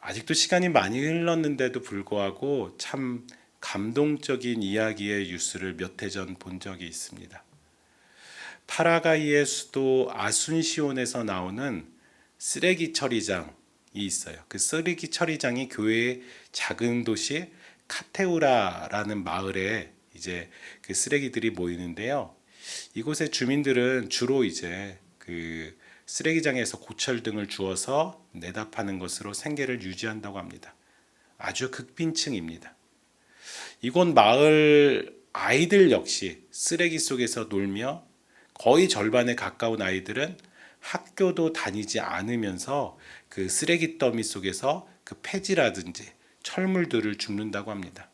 아직도 시간이 많이 흘렀는데도 불구하고 참 감동적인 이야기의 뉴스를 몇 해 전 본 적이 있습니다. 파라과이의 수도 아순시온에서 나오는 쓰레기 처리장이 있어요. 그 쓰레기 처리장이 교회의 작은 도시 카테우라라는 마을에 이제 그 쓰레기들이 모이는데요. 이곳의 주민들은 주로 이제 그 쓰레기장에서 고철 등을 주워서 내다 파는 것으로 생계를 유지한다고 합니다. 아주 극빈층입니다. 이곳 마을 아이들 역시 쓰레기 속에서 놀며 거의 절반에 가까운 아이들은 학교도 다니지 않으면서 그 쓰레기 더미 속에서 그 폐지라든지 철물들을 줍는다고 합니다.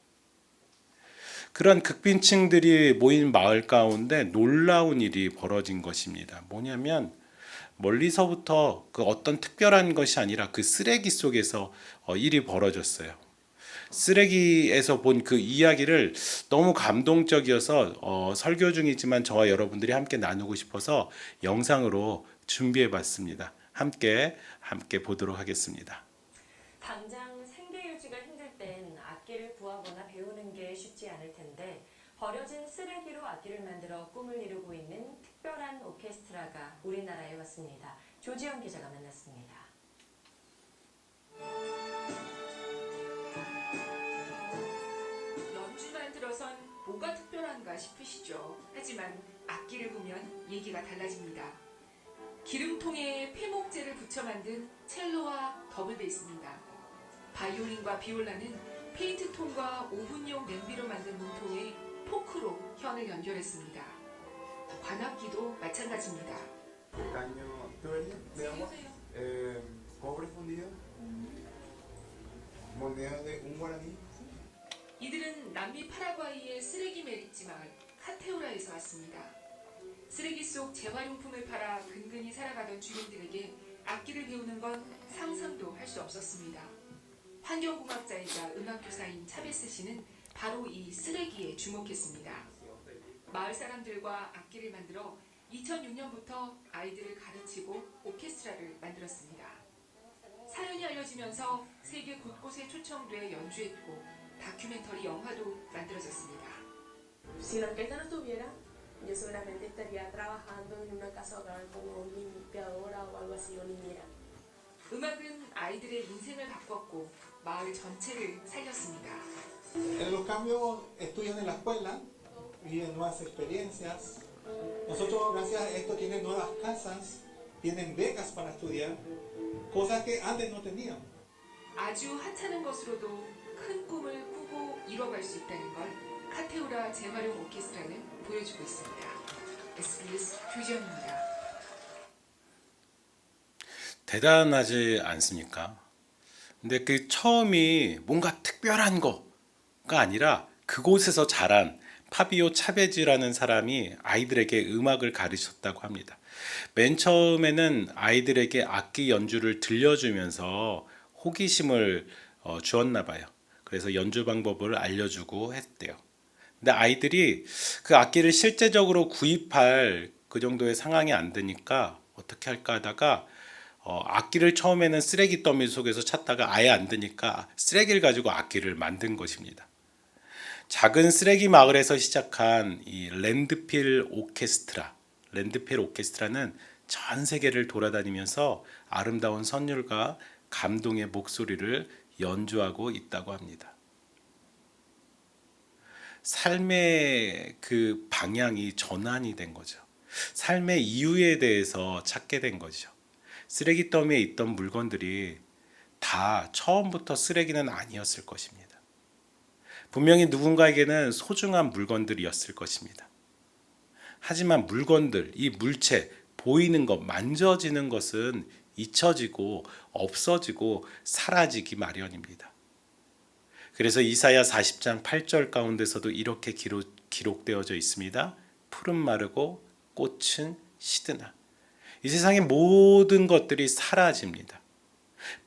그런 극빈층들이 모인 마을 가운데 놀라운 일이 벌어진 것입니다. 뭐냐면 멀리서부터 그 어떤 특별한 것이 아니라 그 쓰레기 속에서 일이 벌어졌어요. 쓰레기에서 본 그 이야기를 너무 감동적이어서 설교 중이지만 저와 여러분들이 함께 나누고 싶어서 영상으로 준비해 봤습니다. 함께 보도록 하겠습니다. 당장 생계 유지가 힘들 땐 악기를 구하거나 배우는 게 쉽지 않을 텐데 버려진 쓰레기로 악기를 만들어 꿈을 이루고 있는 특별한 오케스트라가 우리나라에 왔습니다. 조지영 기자가 만났습니다. 연주만 들어선 뭐가 특별한가 싶으시죠? 하지만 악기를 보면 얘기가 달라집니다. 기름통에 폐목재를 붙여 만든 첼로와 더블 베이스입니다. 바이올린과 비올라는 페인트통과 오븐용 냄비로 만든 문통에 포크로 현을 연결했습니다. 관악기도 마찬가지입니다. Caño de agua, cobre fundido, moneda de un guaraní. 이들은 남미 파라과이의 쓰레기 매립지 마을 카테우라에서 왔습니다. 쓰레기 속 재활용품을 팔아 근근히 살아가던 주민들에게 악기를 배우는 건 상상도 할 수 없었습니다. 환경공학자이자 음악교사인 차베스 씨는 바로 이 쓰레기에 주목했습니다. 마을 사람들과 악기를 만들어 2006년부터 아이들을 가르치고 오케스트라를 만들었습니다. 사연이 알려지면서 세계 곳곳에 초청돼 연주했고 다큐멘터리 영화도 만들어졌습니다. Si la orquesta no estuviera, yo seguramente estaría trabajando en una casa hogar como limpiadora o algo así, o niñera. 음악은 아이들의 인생을 바꿨고 마을 전체를 살렸습니다. Los cambios estudian en la escuela, viven nuevas experiencias. Nosotros, gracias a esto, tienen nuevas casas, tienen becas para estudiar, cosas que antes no tenían. 아주 하찮은 것으로도 큰 꿈을 꾸고 이뤄갈 수 있다는 걸 카테우라 재활용 오케스트라는 보여주고 있습니다. SBS 조지영입니다. 대단하지 않습니까? 근데 그 처음이 뭔가 특별한 거가 아니라 그곳에서 자란 파비오 차베즈라는 사람이 아이들에게 음악을 가르쳤다고 합니다. 맨 처음에는 아이들에게 악기 연주를 들려주면서 호기심을 주었나 봐요. 그래서 연주 방법을 알려주고 했대요. 근데 아이들이 그 악기를 실제적으로 구입할 그 정도의 상황이 안 되니까 어떻게 할까 하다가 악기를 처음에는 쓰레기 더미 속에서 찾다가 아예 안 되니까 쓰레기를 가지고 악기를 만든 것입니다. 작은 쓰레기 마을에서 시작한 이 랜드필 오케스트라는 전 세계를 돌아다니면서 아름다운 선율과 감동의 목소리를 연주하고 있다고 합니다. 삶의 그 방향이 전환이 된 거죠. 삶의 이유에 대해서 찾게 된 거죠. 쓰레기 더미에 있던 물건들이 다 처음부터 쓰레기는 아니었을 것입니다. 분명히 누군가에게는 소중한 물건들이었을 것입니다. 하지만 물건들, 이 물체, 보이는 것, 만져지는 것은 잊혀지고 없어지고 사라지기 마련입니다. 그래서 이사야 40장 8절 가운데서도 이렇게 기록되어져 있습니다. 풀은 마르고 꽃은 시드나. 이 세상의 모든 것들이 사라집니다.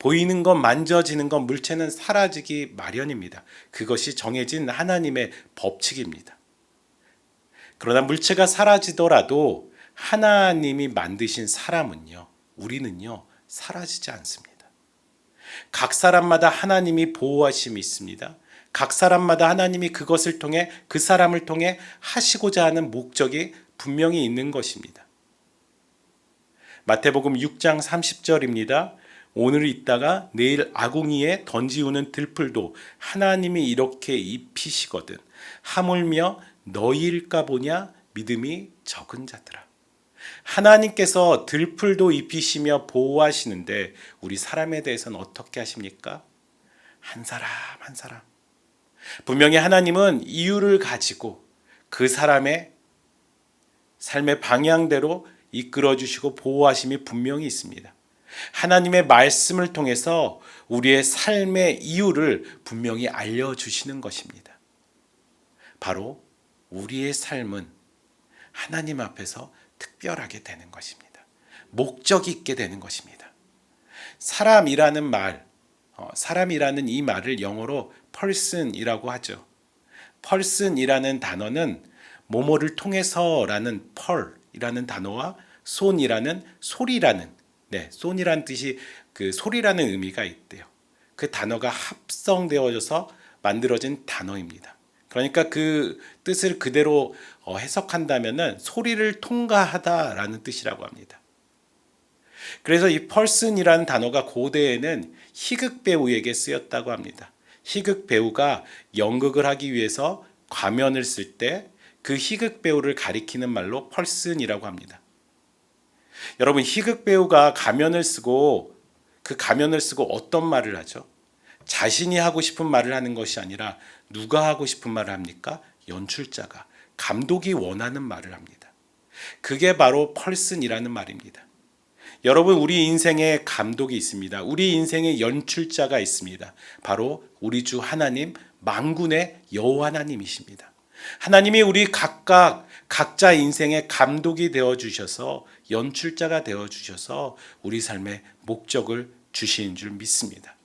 보이는 것, 만져지는 것, 물체는 사라지기 마련입니다. 그것이 정해진 하나님의 법칙입니다. 그러나 물체가 사라지더라도 하나님이 만드신 사람은요, 우리는요, 사라지지 않습니다. 각 사람마다 하나님이 보호하심이 있습니다. 각 사람마다 하나님이 그것을 통해 그 사람을 통해 하시고자 하는 목적이 분명히 있는 것입니다. 마태복음 6장 30절입니다. 오늘 있다가 내일 아궁이에 던지우는 들풀도 하나님이 이렇게 입히시거든 하물며 너희일까 보냐 믿음이 적은 자들아. 하나님께서 들풀도 입히시며 보호하시는데 우리 사람에 대해서는 어떻게 하십니까? 한 사람 한 사람. 분명히 하나님은 이유를 가지고 그 사람의 삶의 방향대로 이끌어 주시고 보호하심이 분명히 있습니다. 하나님의 말씀을 통해서 우리의 삶의 이유를 분명히 알려주시는 것입니다. 바로 우리의 삶은 하나님 앞에서 특별하게 되는 것입니다. 목적이 있게 되는 것입니다. 사람이라는 말, 사람이라는 이 말을 영어로 person이라고 하죠. person이라는 단어는 뭐뭐를 통해서라는 pearl이라는 단어와 손이라는 소리라는 손이라는 뜻이 그 소리라는 의미가 있대요. 그 단어가 합성되어져서 만들어진 단어입니다. 그러니까 그 뜻을 그대로 해석한다면은 소리를 통과하다라는 뜻이라고 합니다. 그래서 이 person이라는 단어가 고대에는 희극 배우에게 쓰였다고 합니다. 희극 배우가 연극을 하기 위해서 가면을 쓸 때 그 희극 배우를 가리키는 말로 person이라고 합니다. 여러분, 희극 배우가 가면을 쓰고 그 가면을 쓰고 어떤 말을 하죠? 자신이 하고 싶은 말을 하는 것이 아니라 누가 하고 싶은 말을 합니까? 연출자가, 감독이 원하는 말을 합니다. 그게 바로 person이라는 말입니다. 여러분, 우리 인생에 감독이 있습니다. 우리 인생에 연출자가 있습니다. 바로 우리 주 하나님, 만군의 여호와 하나님이십니다. 하나님이 우리 각자 인생의 감독이 되어주셔서 연출자가 되어주셔서 우리 삶의 목적을 주시는 줄 믿습니다.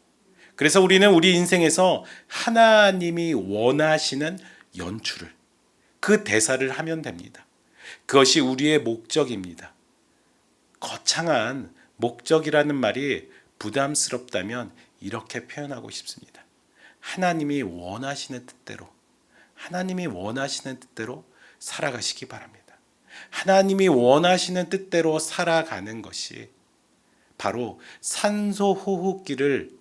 그래서 우리는 우리 인생에서 하나님이 원하시는 연출을, 그 대사를 하면 됩니다. 그것이 우리의 목적입니다. 거창한 목적이라는 말이 부담스럽다면 이렇게 표현하고 싶습니다. 하나님이 원하시는 뜻대로, 하나님이 원하시는 뜻대로 살아가시기 바랍니다. 하나님이 원하시는 뜻대로 살아가는 것이 바로 산소 호흡기를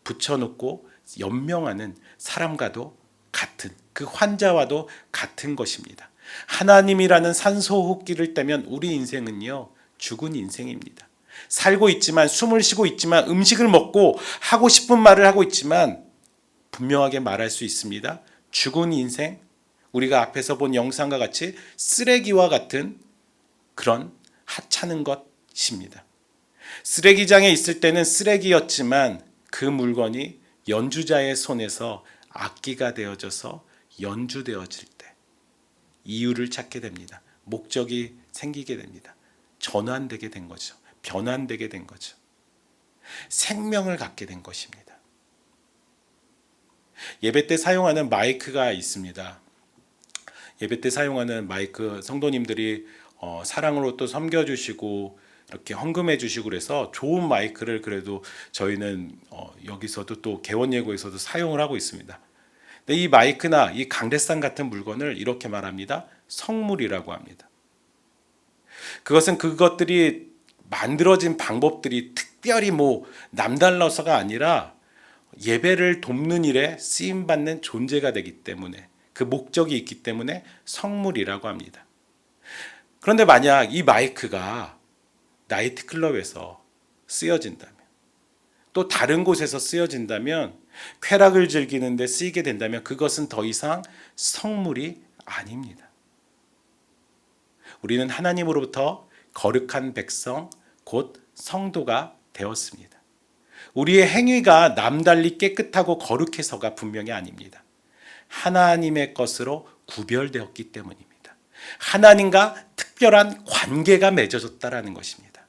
붙여놓고 연명하는 사람과도 같은, 그 환자와도 같은 것입니다. 하나님이라는 산소 호흡기를 떼면 우리 인생은요, 죽은 인생입니다. 살고 있지만, 숨을 쉬고 있지만, 음식을 먹고 하고 싶은 말을 하고 있지만 분명하게 말할 수 있습니다. 죽은 인생, 우리가 앞에서 본 영상과 같이 쓰레기와 같은 그런 하찮은 것입니다. 쓰레기장에 있을 때는 쓰레기였지만 그 물건이 연주자의 손에서 악기가 되어져서 연주되어질 때 이유를 찾게 됩니다. 목적이 생기게 됩니다. 전환되게 된 거죠. 변환되게 된 거죠. 생명을 갖게 된 것입니다. 예배 때 사용하는 마이크가 있습니다. 예배 때 사용하는 마이크, 성도님들이 사랑으로 또 섬겨주시고 이렇게 헌금해 주시고 그래서 좋은 마이크를 그래도 저희는 여기서도 또 개원예고에서도 사용을 하고 있습니다. 근데 이 마이크나 이 강대상 같은 물건을 이렇게 말합니다. 성물이라고 합니다. 그것은 그것들이 만들어진 방법들이 특별히 남달라서가 아니라 예배를 돕는 일에 쓰임받는 존재가 되기 때문에, 그 목적이 있기 때문에 성물이라고 합니다. 그런데 만약 이 마이크가 나이트클럽에서 쓰여진다면, 또 다른 곳에서 쓰여진다면, 쾌락을 즐기는 데 쓰이게 된다면 그것은 더 이상 성물이 아닙니다. 우리는 하나님으로부터 거룩한 백성, 곧 성도가 되었습니다. 우리의 행위가 남달리 깨끗하고 거룩해서가 분명히 아닙니다. 하나님의 것으로 구별되었기 때문입니다. 하나님과 특별한 관계가 맺어졌다라는 것입니다.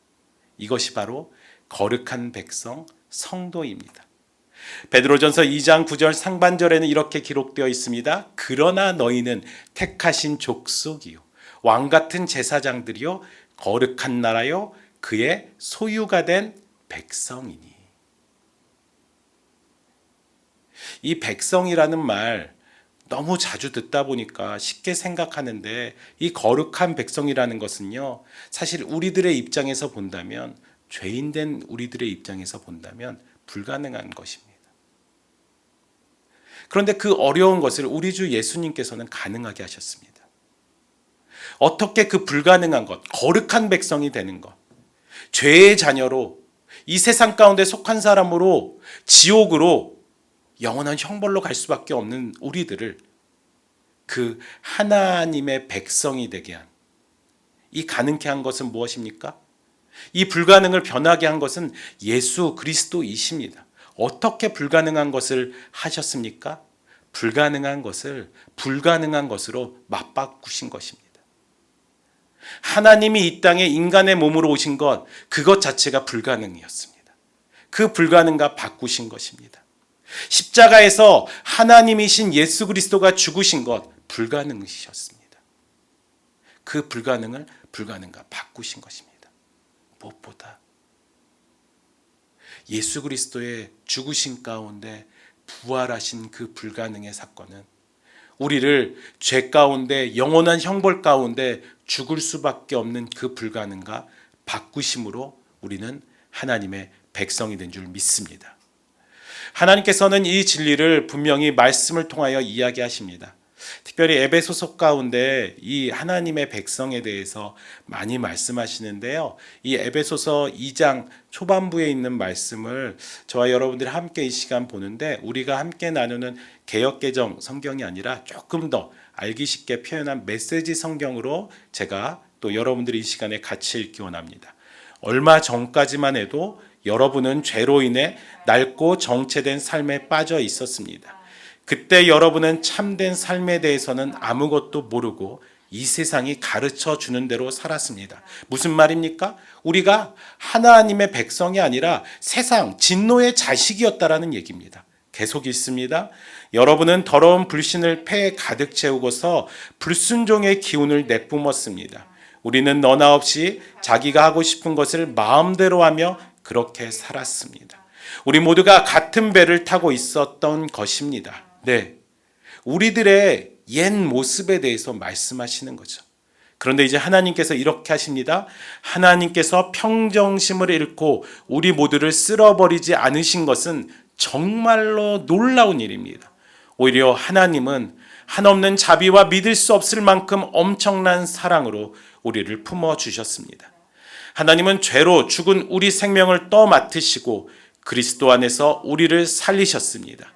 이것이 바로 거룩한 백성, 성도입니다. 베드로전서 2장 9절 상반절에는 이렇게 기록되어 있습니다. 그러나 너희는 택하신 족속이요 왕같은 제사장들이요 거룩한 나라요 그의 소유가 된 백성이니. 이 백성이라는 말 너무 자주 듣다 보니까 쉽게 생각하는데, 이 거룩한 백성이라는 것은요, 사실 우리들의 입장에서 본다면, 죄인된 우리들의 입장에서 본다면 불가능한 것입니다. 그런데 그 어려운 것을 우리 주 예수님께서는 가능하게 하셨습니다. 어떻게 그 불가능한 것, 거룩한 백성이 되는 것, 죄의 자녀로, 이 세상 가운데 속한 사람으로 지옥으로, 영원한 형벌로 갈 수밖에 없는 우리들을 그 하나님의 백성이 되게 한, 이 가능케 한 것은 무엇입니까? 이 불가능을 변하게 한 것은 예수 그리스도이십니다. 어떻게 불가능한 것을 하셨습니까? 불가능한 것을 불가능한 것으로 맞바꾸신 것입니다. 하나님이 이 땅에 인간의 몸으로 오신 것, 그것 자체가 불가능이었습니다. 그 불가능과 바꾸신 것입니다. 십자가에서 하나님이신 예수 그리스도가 죽으신 것, 불가능이셨습니다. 그 불가능을 불가능과 바꾸신 것입니다. 무엇보다 예수 그리스도의 죽으신 가운데 부활하신 그 불가능의 사건은 우리를 죄 가운데, 영원한 형벌 가운데 죽을 수밖에 없는 그 불가능과 바꾸심으로 우리는 하나님의 백성이 된 줄 믿습니다. 하나님께서는 이 진리를 분명히 말씀을 통하여 이야기하십니다. 특별히 에베소서 가운데 이 하나님의 백성에 대해서 많이 말씀하시는데요. 이 에베소서 2장 초반부에 있는 말씀을 저와 여러분들이 함께 이 시간 보는데, 우리가 함께 나누는 개역개정 성경이 아니라 조금 더 알기 쉽게 표현한 메시지 성경으로 제가 또 여러분들이 이 시간에 같이 읽기 원합니다. 얼마 전까지만 해도 여러분은 죄로 인해 낡고 정체된 삶에 빠져 있었습니다. 그때 여러분은 참된 삶에 대해서는 아무것도 모르고 이 세상이 가르쳐 주는 대로 살았습니다. 무슨 말입니까? 우리가 하나님의 백성이 아니라 세상 진노의 자식이었다라는 얘기입니다. 계속 있습니다. 여러분은 더러운 불신을 폐에 가득 채우고서 불순종의 기운을 내뿜었습니다. 우리는 너나 없이 자기가 하고 싶은 것을 마음대로 하며 그렇게 살았습니다. 우리 모두가 같은 배를 타고 있었던 것입니다. 네, 우리들의 옛 모습에 대해서 말씀하시는 거죠. 그런데 이제 하나님께서 이렇게 하십니다. 하나님께서 평정심을 잃고 우리 모두를 쓸어버리지 않으신 것은 정말로 놀라운 일입니다. 오히려 하나님은 한없는 자비와 믿을 수 없을 만큼 엄청난 사랑으로 우리를 품어주셨습니다. 하나님은 죄로 죽은 우리 생명을 떠맡으시고 그리스도 안에서 우리를 살리셨습니다.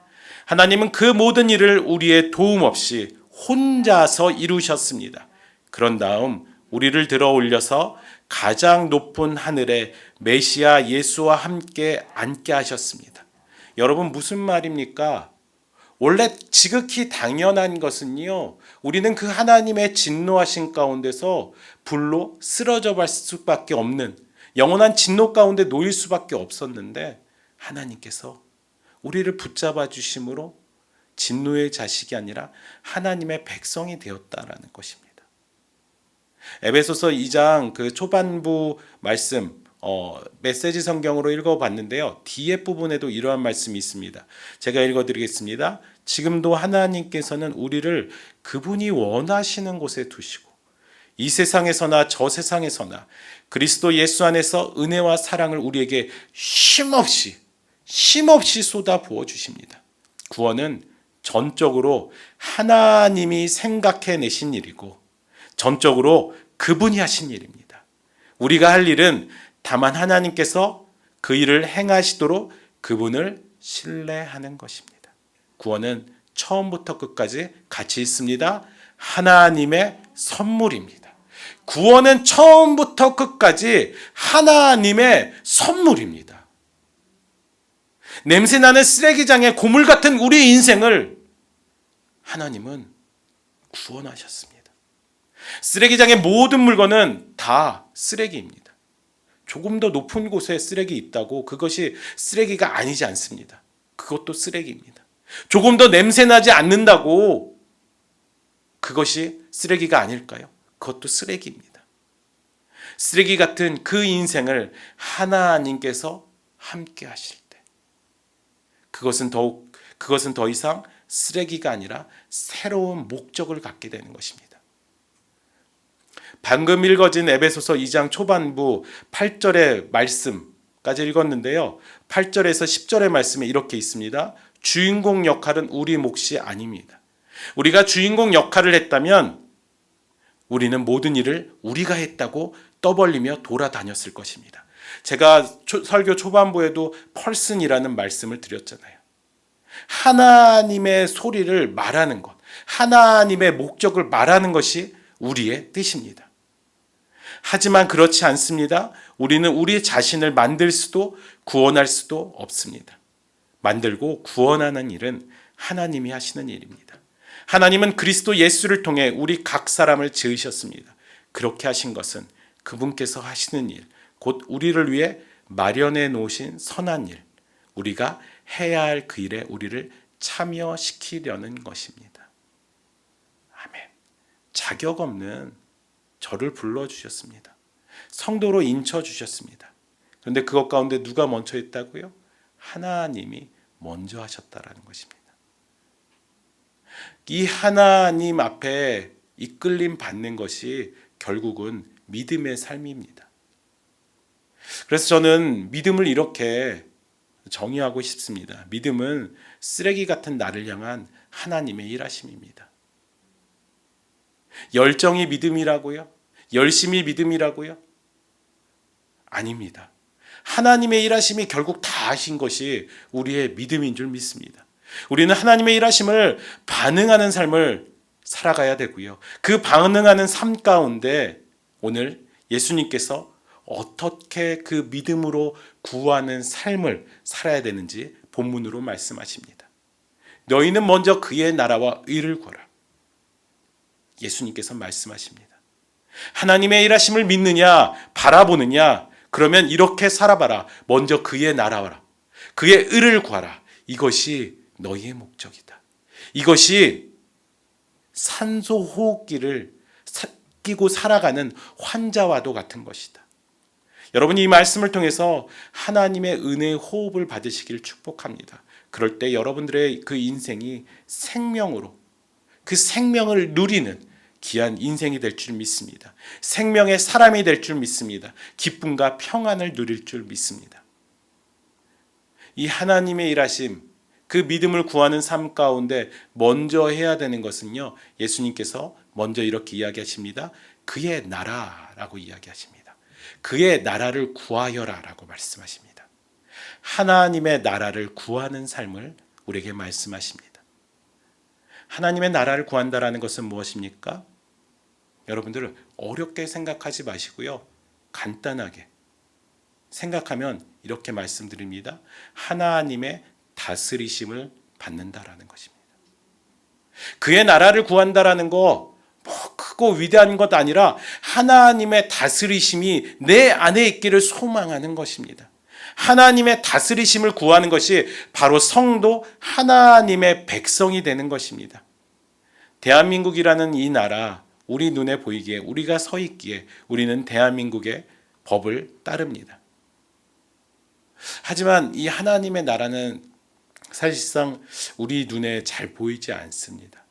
하나님은 그 모든 일을 우리의 도움 없이 혼자서 이루셨습니다. 그런 다음 우리를 들어 올려서 가장 높은 하늘에 메시아 예수와 함께 앉게 하셨습니다. 여러분, 무슨 말입니까? 원래 지극히 당연한 것은요, 우리는 그 하나님의 진노하신 가운데서 불로 쓰러져 갈 수밖에 없는 영원한 진노 가운데 놓일 수밖에 없었는데, 하나님께서 우리를 붙잡아 주심으로 진노의 자식이 아니라 하나님의 백성이 되었다라는 것입니다. 에베소서 2장 그 초반부 말씀, 메시지 성경으로 읽어봤는데요. 뒤에 부분에도 이러한 말씀이 있습니다. 제가 읽어드리겠습니다. 지금도 하나님께서는 우리를 그분이 원하시는 곳에 두시고 이 세상에서나 저 세상에서나 그리스도 예수 안에서 은혜와 사랑을 우리에게 쉼없이 쏟아 부어 주십니다. 구원은 전적으로 하나님이 생각해내신 일이고 전적으로 그분이 하신 일입니다. 우리가 할 일은 다만 하나님께서 그 일을 행하시도록 그분을 신뢰하는 것입니다. 구원은 처음부터 끝까지 같이 있습니다. 하나님의 선물입니다. 구원은 처음부터 끝까지 하나님의 선물입니다. 냄새나는 쓰레기장의 고물 같은 우리 인생을 하나님은 구원하셨습니다. 쓰레기장의 모든 물건은 다 쓰레기입니다. 조금 더 높은 곳에 쓰레기 있다고 그것이 쓰레기가 아니지 않습니다. 그것도 쓰레기입니다. 조금 더 냄새나지 않는다고 그것이 쓰레기가 아닐까요? 그것도 쓰레기입니다. 쓰레기 같은 그 인생을 하나님께서 함께 하실 때 그것은 더욱 그것은 더 이상 쓰레기가 아니라 새로운 목적을 갖게 되는 것입니다. 방금 읽어진 에베소서 2장 초반부 8절의 말씀까지 읽었는데요. 8절에서 10절의 말씀에 이렇게 있습니다. 주인공 역할은 우리 몫이 아닙니다. 우리가 주인공 역할을 했다면 우리는 모든 일을 우리가 했다고 떠벌리며 돌아다녔을 것입니다. 제가 설교 초반부에도 펄슨이라는 말씀을 드렸잖아요. 하나님의 소리를 말하는 것, 하나님의 목적을 말하는 것이 우리의 뜻입니다. 하지만 그렇지 않습니다. 우리는 우리 자신을 만들 수도 구원할 수도 없습니다. 만들고 구원하는 일은 하나님이 하시는 일입니다. 하나님은 그리스도 예수를 통해 우리 각 사람을 지으셨습니다. 그렇게 하신 것은 그분께서 하시는 일, 곧 우리를 위해 마련해 놓으신 선한 일, 우리가 해야 할 그 일에 우리를 참여시키려는 것입니다. 아멘. 자격 없는 저를 불러주셨습니다. 성도로 인쳐주셨습니다. 그런데 그것 가운데 누가 먼저 했다고요? 하나님이 먼저 하셨다라는 것입니다. 이 하나님 앞에 이끌림 받는 것이 결국은 믿음의 삶입니다. 그래서 저는 믿음을 이렇게 정의하고 싶습니다. 믿음은 쓰레기 같은 나를 향한 하나님의 일하심입니다. 열정이 믿음이라고요? 열심히 믿음이라고요? 아닙니다. 하나님의 일하심이 결국 다 하신 것이 우리의 믿음인 줄 믿습니다. 우리는 하나님의 일하심을 반응하는 삶을 살아가야 되고요. 그 반응하는 삶 가운데 오늘 예수님께서 어떻게 그 믿음으로 구하는 삶을 살아야 되는지 본문으로 말씀하십니다. 너희는 먼저 그의 나라와 의를 구하라. 예수님께서 말씀하십니다. 하나님의 일하심을 믿느냐, 바라보느냐, 그러면 이렇게 살아봐라. 먼저 그의 나라와라. 그의 의를 구하라. 이것이 너희의 목적이다. 이것이 산소 호흡기를 끼고 살아가는 환자와도 같은 것이다. 여러분이 이 말씀을 통해서 하나님의 은혜의 호흡을 받으시길 축복합니다. 그럴 때 여러분들의 그 인생이 생명으로, 그 생명을 누리는 귀한 인생이 될 줄 믿습니다. 생명의 사람이 될 줄 믿습니다. 기쁨과 평안을 누릴 줄 믿습니다. 이 하나님의 일하심, 그 믿음을 구하는 삶 가운데 먼저 해야 되는 것은요, 예수님께서 먼저 이렇게 이야기하십니다. 그의 나라라고 이야기하십니다. 그의 나라를 구하여라 라고 말씀하십니다. 하나님의 나라를 구하는 삶을 우리에게 말씀하십니다. 하나님의 나라를 구한다라는 것은 무엇입니까? 여러분들 어렵게 생각하지 마시고요. 간단하게 생각하면 이렇게 말씀드립니다. 하나님의 다스리심을 받는다라는 것입니다. 그의 나라를 구한다라는 거 뭐 크고 위대한 것 아니라 하나님의 다스리심이 내 안에 있기를 소망하는 것입니다. 하나님의 다스리심을 구하는 것이 바로 성도 하나님의 백성이 되는 것입니다. 대한민국이라는 이 나라, 우리 눈에 보이기에, 우리가 서 있기에 우리는 대한민국의 법을 따릅니다. 하지만 이 하나님의 나라는 사실상 우리 눈에 잘 보이지 않습니다.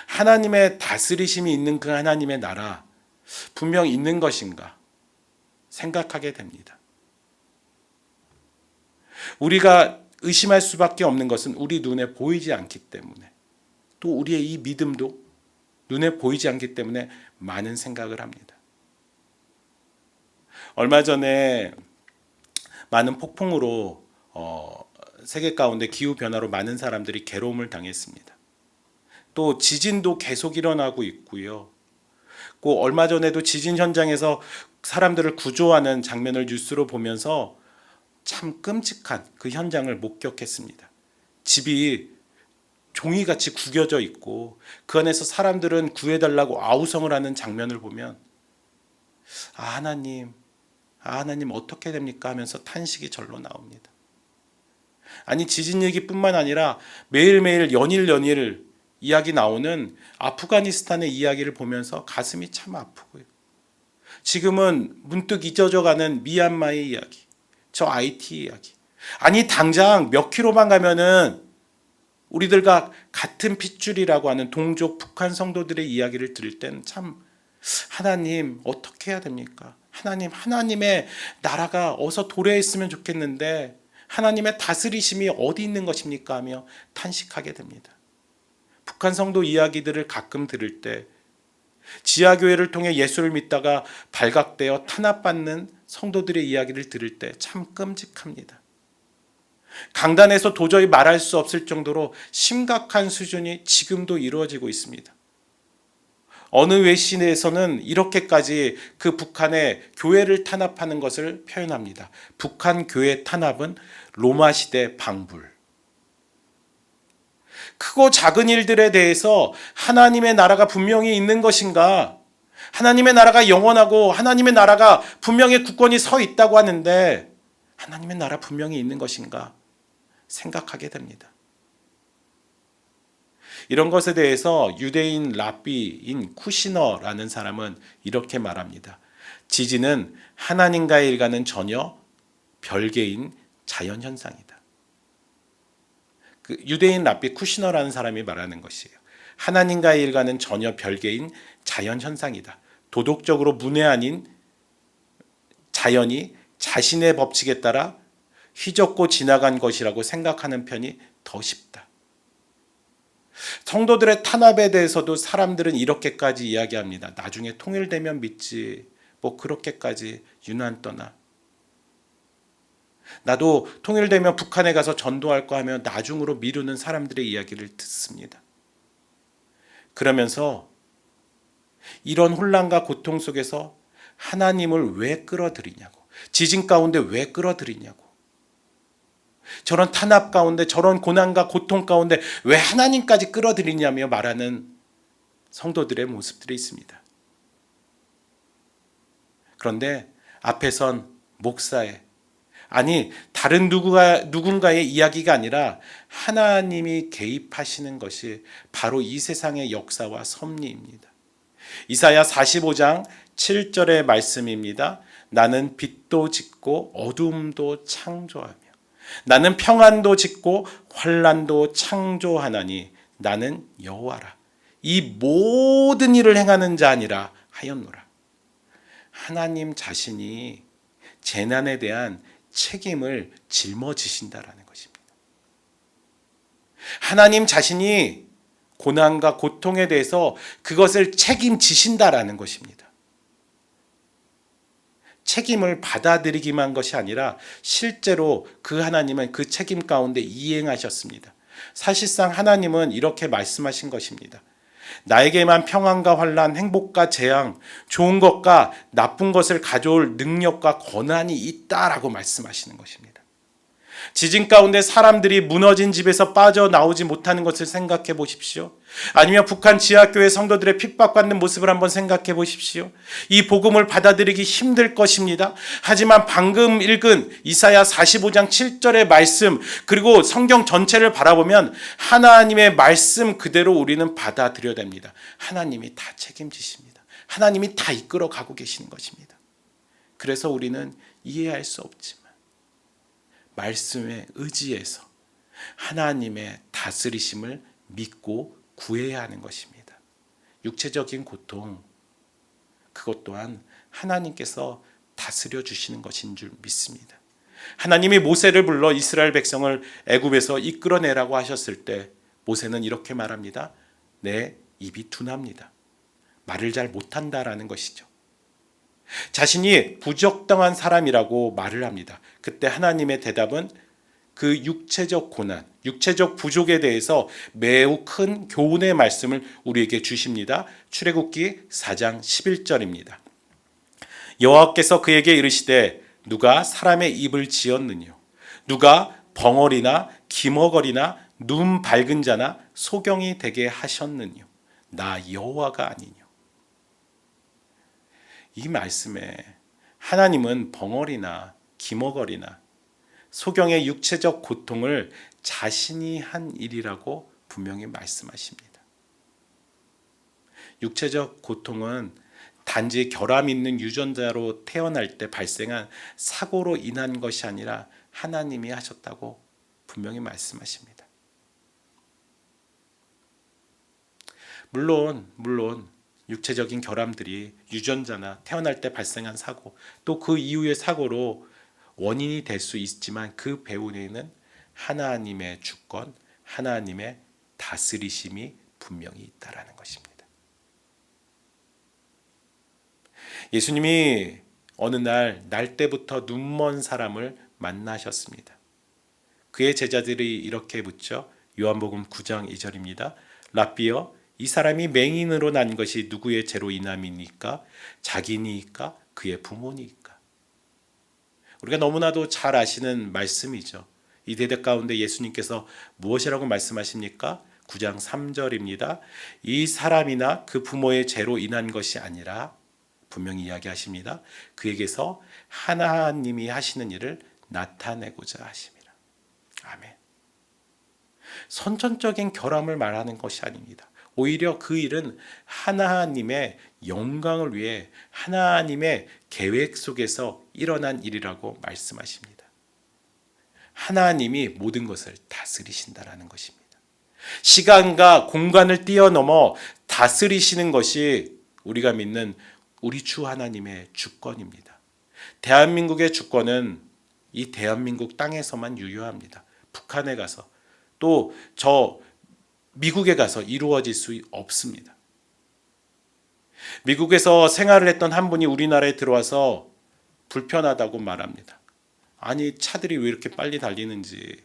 하나님의 다스리심이 있는 그 하나님의 나라, 분명 있는 것인가 생각하게 됩니다. 우리가 의심할 수밖에 없는 것은 우리 눈에 보이지 않기 때문에, 또 우리의 이 믿음도 눈에 보이지 않기 때문에 많은 생각을 합니다. 얼마 전에 많은 폭풍으로 세계 가운데 기후변화로 많은 사람들이 괴로움을 당했습니다. 또 지진도 계속 일어나고 있고요. 또 얼마 전에도 지진 현장에서 사람들을 구조하는 장면을 뉴스로 보면서 참 끔찍한 그 현장을 목격했습니다. 집이 종이같이 구겨져 있고 그 안에서 사람들은 구해달라고 아우성을 하는 장면을 보면 하나님 어떻게 됩니까? 하면서 탄식이 절로 나옵니다. 아니 지진 얘기뿐만 아니라 매일매일 연일 이야기 나오는 아프가니스탄의 이야기를 보면서 가슴이 참 아프고요. 지금은 문득 잊어져가는 미얀마의 이야기, 저 IT 이야기, 아니 당장 몇 킬로만 가면은 우리들과 같은 핏줄이라고 하는 동족 북한 성도들의 이야기를 들을 땐 참 하나님 어떻게 해야 됩니까? 하나님의 나라가 어서 도래했으면 좋겠는데 하나님의 다스리심이 어디 있는 것입니까? 하며 탄식하게 됩니다. 북한 성도 이야기들을 가끔 들을 때 지하교회를 통해 예수를 믿다가 발각되어 탄압받는 성도들의 이야기를 들을 때 참 끔찍합니다. 강단에서 도저히 말할 수 없을 정도로 심각한 수준이 지금도 이루어지고 있습니다. 어느 외신에서는 이렇게까지 그 북한의 교회를 탄압하는 것을 표현합니다. 북한 교회 탄압은 로마 시대 방불. 크고 작은 일들에 대해서 하나님의 나라가 분명히 있는 것인가? 하나님의 나라가 영원하고 하나님의 나라가 분명히 굳건히 서 있다고 하는데 하나님의 나라 분명히 있는 것인가? 생각하게 됩니다. 이런 것에 대해서 유대인 랍비인 쿠시너라는 사람은 이렇게 말합니다. 지진은 하나님과의 일과는 전혀 별개인 자연현상이다. 그 유대인 랍비 쿠시너라는 사람이 말하는 것이에요. 하나님과의 일과는 전혀 별개인 자연현상이다. 도덕적으로 문외 아닌 자연이 자신의 법칙에 따라 휘젓고 지나간 것이라고 생각하는 편이 더 쉽다. 성도들의 탄압에 대해서도 사람들은 이렇게까지 이야기합니다. 나중에 통일되면 믿지. 뭐 그렇게까지 유난 떠나. 나도 통일되면 북한에 가서 전도할 거 하며 나중으로 미루는 사람들의 이야기를 듣습니다. 그러면서 이런 혼란과 고통 속에서 하나님을 왜 끌어들이냐고. 지진 가운데 왜 끌어들이냐고. 저런 탄압 가운데 저런 고난과 고통 가운데 왜 하나님까지 끌어들이냐며 말하는 성도들의 모습들이 있습니다. 그런데 앞에 선 목사의 아니 다른 누군가의 이야기가 아니라 하나님이 개입하시는 것이 바로 이 세상의 역사와 섭리입니다. 이사야 45장 7절의 말씀입니다. 나는 빛도 짓고 어둠도 창조하며 나는 평안도 짓고 환난도 창조하나니 나는 여호와라. 이 모든 일을 행하는 자 아니라 하였노라. 하나님 자신이 재난에 대한 책임을 짊어지신다라는 것입니다. 하나님 자신이 고난과 고통에 대해서 그것을 책임지신다라는 것입니다. 책임을 받아들이기만 한 것이 아니라 실제로 그 하나님은 그 책임 가운데 이행하셨습니다. 사실상 하나님은 이렇게 말씀하신 것입니다. 나에게만 평안과 환난, 행복과 재앙, 좋은 것과 나쁜 것을 가져올 능력과 권한이 있다라고 말씀하시는 것입니다. 지진 가운데 사람들이 무너진 집에서 빠져나오지 못하는 것을 생각해 보십시오. 아니면 북한 지하교회 성도들의 핍박받는 모습을 한번 생각해 보십시오. 이 복음을 받아들이기 힘들 것입니다. 하지만 방금 읽은 이사야 45장 7절의 말씀 그리고 성경 전체를 바라보면 하나님의 말씀 그대로 우리는 받아들여야 됩니다. 하나님이 다 책임지십니다. 하나님이 다 이끌어 가고 계시는 것입니다. 그래서 우리는 이해할 수 없지만 말씀에 의지해서 하나님의 다스리심을 믿고 구해야 하는 것입니다. 육체적인 고통, 그것 또한 하나님께서 다스려 주시는 것인 줄 믿습니다. 하나님이 모세를 불러 이스라엘 백성을 애굽에서 이끌어내라고 하셨을 때 모세는 이렇게 말합니다. 내 입이 둔합니다. 말을 잘 못한다라는 것이죠. 자신이 부적당한 사람이라고 말을 합니다. 그때 하나님의 대답은 그 육체적 고난, 육체적 부족에 대해서 매우 큰 교훈의 말씀을 우리에게 주십니다. 출애굽기 4장 11절입니다. 여호와께서 그에게 이르시되 누가 사람의 입을 지었느뇨? 누가 벙어리나 기머거리나 눈 밝은 자나 소경이 되게 하셨느뇨? 나 여호와가 아니뇨? 이 말씀에 하나님은 벙어리나 기머거리나 소경의 육체적 고통을 자신이 한 일이라고 분명히 말씀하십니다. 육체적 고통은 단지 결함 있는 유전자로 태어날 때 발생한 사고로 인한 것이 아니라 하나님이 하셨다고 분명히 말씀하십니다. 물론 육체적인 결함들이 유전자나 태어날 때 발생한 사고, 또 그 이후의 사고로 원인이 될 수 있지만 그 배후에는 하나님의 주권, 하나님의 다스리심이 분명히 있다라는 것입니다. 예수님이 어느 날 때부터 눈먼 사람을 만나셨습니다. 그의 제자들이 이렇게 묻죠. 요한복음 9장 2절입니다. 랍비여, 이 사람이 맹인으로 난 것이 누구의 죄로 인함이니까? 자기니까? 그의 부모니까? 우리가 너무나도 잘 아시는 말씀이죠. 이 대답 가운데 예수님께서 무엇이라고 말씀하십니까? 9장 3절입니다. 이 사람이나 그 부모의 죄로 인한 것이 아니라 분명히 이야기하십니다. 그에게서 하나님이 하시는 일을 나타내고자 하십니다. 아멘. 선천적인 결함을 말하는 것이 아닙니다. 오히려 그 일은 하나님의 영광을 위해 하나님의 계획 속에서 일어난 일이라고 말씀하십니다. 하나님이 모든 것을 다스리신다라는 것입니다. 시간과 공간을 뛰어넘어 다스리시는 것이 우리가 믿는 우리 주 하나님의 주권입니다. 대한민국의 주권은 이 대한민국 땅에서만 유효합니다. 북한에 가서 또 미국에 가서 이루어질 수 없습니다. 미국에서 생활을 했던 한 분이 우리나라에 들어와서 불편하다고 말합니다. 아니, 차들이 왜 이렇게 빨리 달리는지,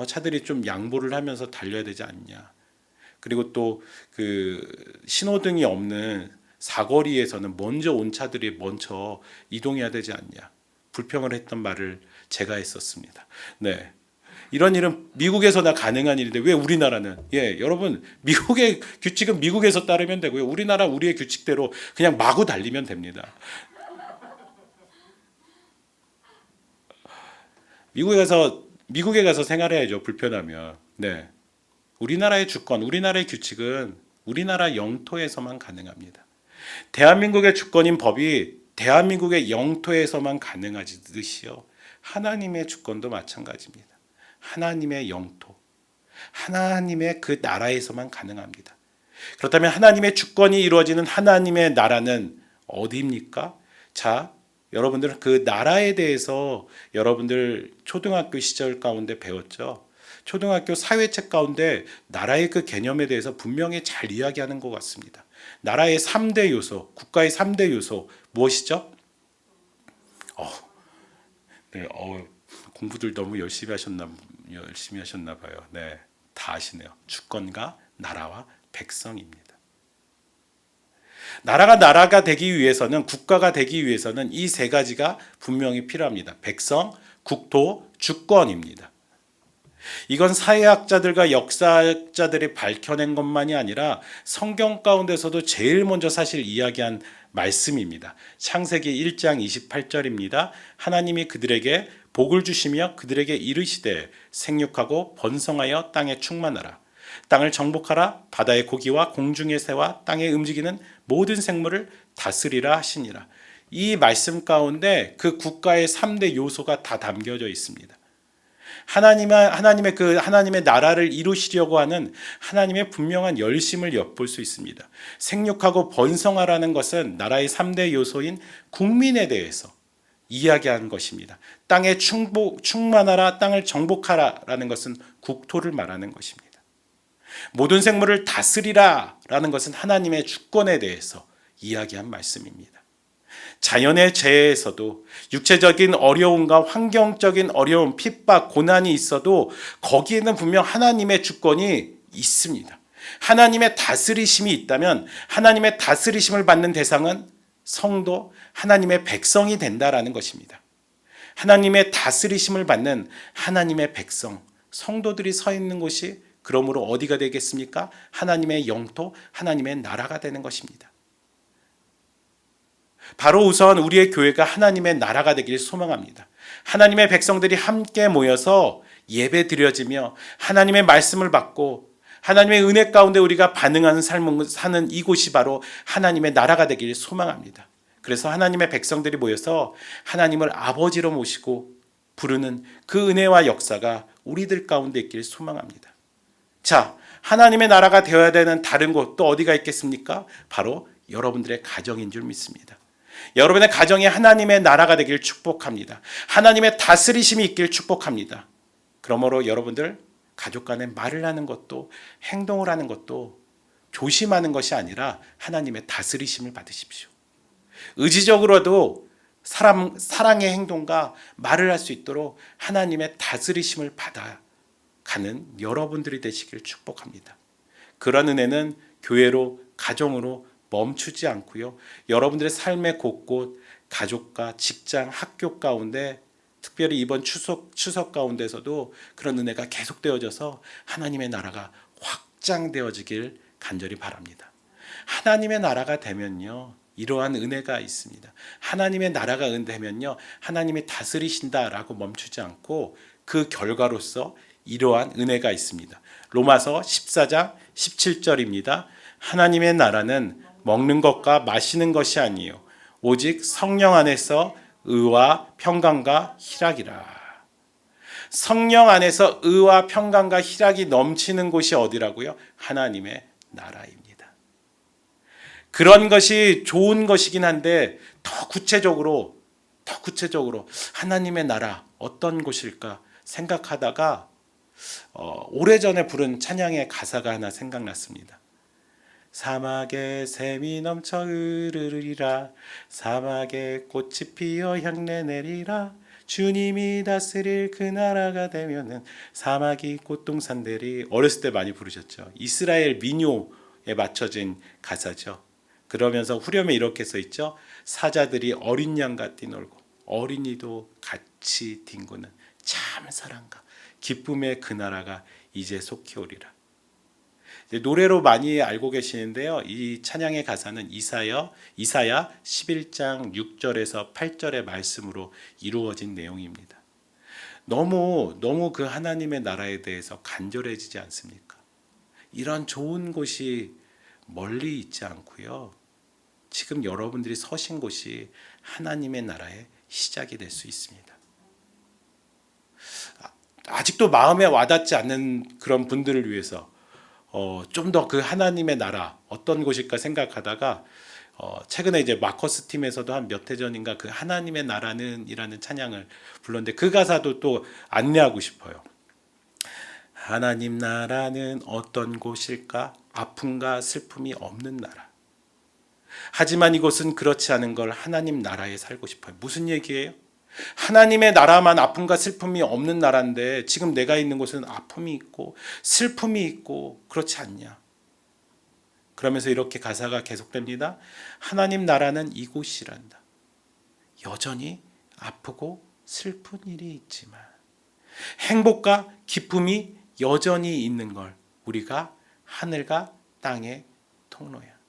차들이 좀 양보를 하면서 달려야 되지 않냐. 그리고 또 그 신호등이 없는 사거리에서는 먼저 온 차들이 먼저 이동해야 되지 않냐. 불평을 했던 말을 제가 했었습니다. 네. 이런 일은 미국에서나 가능한 일인데 왜 우리나라는? 여러분, 미국의 규칙은 미국에서 따르면 되고요. 우리나라 우리의 규칙대로 그냥 마구 달리면 됩니다. 미국에 가서 생활해야죠. 불편하면. 네. 우리나라의 주권, 우리나라의 규칙은 우리나라 영토에서만 가능합니다. 대한민국의 주권인 법이 대한민국의 영토에서만 가능하듯이요. 하나님의 주권도 마찬가지입니다. 하나님의 영토, 하나님의 그 나라에서만 가능합니다. 그렇다면 하나님의 주권이 이루어지는 하나님의 나라는 어디입니까? 자, 여러분들 그 나라에 대해서 여러분들 초등학교 시절 가운데 배웠죠. 초등학교 사회책 가운데 나라의 그 개념에 대해서 분명히 잘 이야기하는 것 같습니다. 나라의 3대 요소, 국가의 3대 요소 무엇이죠? 공부들 너무 열심히 하셨나 봐요. 네, 다 아시네요. 주권과 나라와 백성입니다. 나라가 되기 위해서는, 국가가 되기 위해서는 이 세 가지가 분명히 필요합니다. 백성, 국토, 주권입니다. 이건 사회학자들과 역사학자들이 밝혀낸 것만이 아니라 성경 가운데서도 제일 먼저 사실 이야기한 말씀입니다. 창세기 1장 28절입니다. 하나님이 그들에게 복을 주시며 그들에게 이르시되 생육하고 번성하여 땅에 충만하라. 땅을 정복하라. 바다의 고기와 공중의 새와 땅에 움직이는 모든 생물을 다스리라 하시니라. 이 말씀 가운데 그 국가의 3대 요소가 다 담겨져 있습니다. 하나님의 나라를 이루시려고 하는 하나님의 분명한 열심을 엿볼 수 있습니다. 생육하고 번성하라는 것은 나라의 3대 요소인 국민에 대해서 이야기하는 것입니다. 땅에 충만하라, 땅을 정복하라라는 것은 국토를 말하는 것입니다. 모든 생물을 다스리라 라는 것은 하나님의 주권에 대해서 이야기한 말씀입니다. 자연의 재해에서도 육체적인 어려움과 환경적인 어려움, 핍박, 고난이 있어도 거기에는 분명 하나님의 주권이 있습니다. 하나님의 다스리심이 있다면 하나님의 다스리심을 받는 대상은 성도, 하나님의 백성이 된다라는 것입니다. 하나님의 다스리심을 받는 하나님의 백성, 성도들이 서 있는 곳이 그러므로 어디가 되겠습니까? 하나님의 영토, 하나님의 나라가 되는 것입니다. 바로 우선 우리의 교회가 하나님의 나라가 되기를 소망합니다. 하나님의 백성들이 함께 모여서 예배 드려지며 하나님의 말씀을 받고 하나님의 은혜 가운데 우리가 반응하는 삶을 사는 이곳이 바로 하나님의 나라가 되길 소망합니다. 그래서 하나님의 백성들이 모여서 하나님을 아버지로 모시고 부르는 그 은혜와 역사가 우리들 가운데 있길 소망합니다. 자, 하나님의 나라가 되어야 되는 다른 곳 또 어디가 있겠습니까? 바로 여러분들의 가정인 줄 믿습니다. 여러분의 가정이 하나님의 나라가 되길 축복합니다. 하나님의 다스리심이 있길 축복합니다. 그러므로 여러분들 가족 간에 말을 하는 것도 행동을 하는 것도 조심하는 것이 아니라 하나님의 다스리심을 받으십시오. 의지적으로도 사랑의 행동과 말을 할 수 있도록 하나님의 다스리심을 받아가는 여러분들이 되시길 축복합니다. 그런 은혜는 교회로, 가정으로 멈추지 않고요. 여러분들의 삶의 곳곳, 가족과 직장, 학교 가운데 특별히 이번 추석 가운데서도 그런 은혜가 계속되어져서 하나님의 나라가 확장되어지길 간절히 바랍니다. 하나님의 나라가 되면요, 이러한 은혜가 있습니다. 하나님의 나라가 되면요, 하나님이 다스리신다라고 멈추지 않고 그 결과로서 이러한 은혜가 있습니다. 로마서 14장 17절입니다. 하나님의 나라는 먹는 것과 마시는 것이 아니요 오직 성령 안에서 의와 평강과 희락이라. 성령 안에서 의와 평강과 희락이 넘치는 곳이 어디라고요? 하나님의 나라입니다. 그런 것이 좋은 것이긴 한데 더 구체적으로 하나님의 나라 어떤 곳일까 생각하다가 오래전에 부른 찬양의 가사가 하나 생각났습니다. 사막에 샘이 넘쳐 흐르리라 사막에 꽃이 피어 향내 내리라 주님이 다스릴 그 나라가 되면은 사막이 꽃동산 되리. 어렸을 때 많이 부르셨죠. 이스라엘 민요에 맞춰진 가사죠. 그러면서 후렴에 이렇게 써 있죠. 사자들이 어린 양과 뛰놀고 어린이도 같이 뒹구는 참 사랑과 기쁨의 그 나라가 이제 속히 오리라. 노래로 많이 알고 계시는데요. 이 찬양의 가사는 이사야 11장 6절에서 8절의 말씀으로 이루어진 내용입니다. 너무 그 하나님의 나라에 대해서 간절해지지 않습니까? 이런 좋은 곳이 멀리 있지 않고요. 지금 여러분들이 서신 곳이 하나님의 나라의 시작이 될 수 있습니다. 아직도 마음에 와닿지 않는 그런 분들을 위해서 좀 더 그 하나님의 나라 어떤 곳일까 생각하다가 최근에 이제 마커스 팀에서도 한 몇 해 전인가 그 하나님의 나라는 이라는 찬양을 불렀는데 그 가사도 또 안내하고 싶어요. 하나님 나라는 어떤 곳일까? 아픔과 슬픔이 없는 나라. 하지만 이곳은 그렇지 않은 걸 하나님 나라에 살고 싶어요. 무슨 얘기예요? 하나님의 나라만 아픔과 슬픔이 없는 나라인데 지금 내가 있는 곳은 아픔이 있고 슬픔이 있고 그렇지 않냐. 그러면서 이렇게 가사가 계속됩니다. 하나님 나라는 이곳이란다. 여전히 아프고 슬픈 일이 있지만 행복과 기쁨이 여전히 있는 걸 우리가 하늘과 땅의 통로야.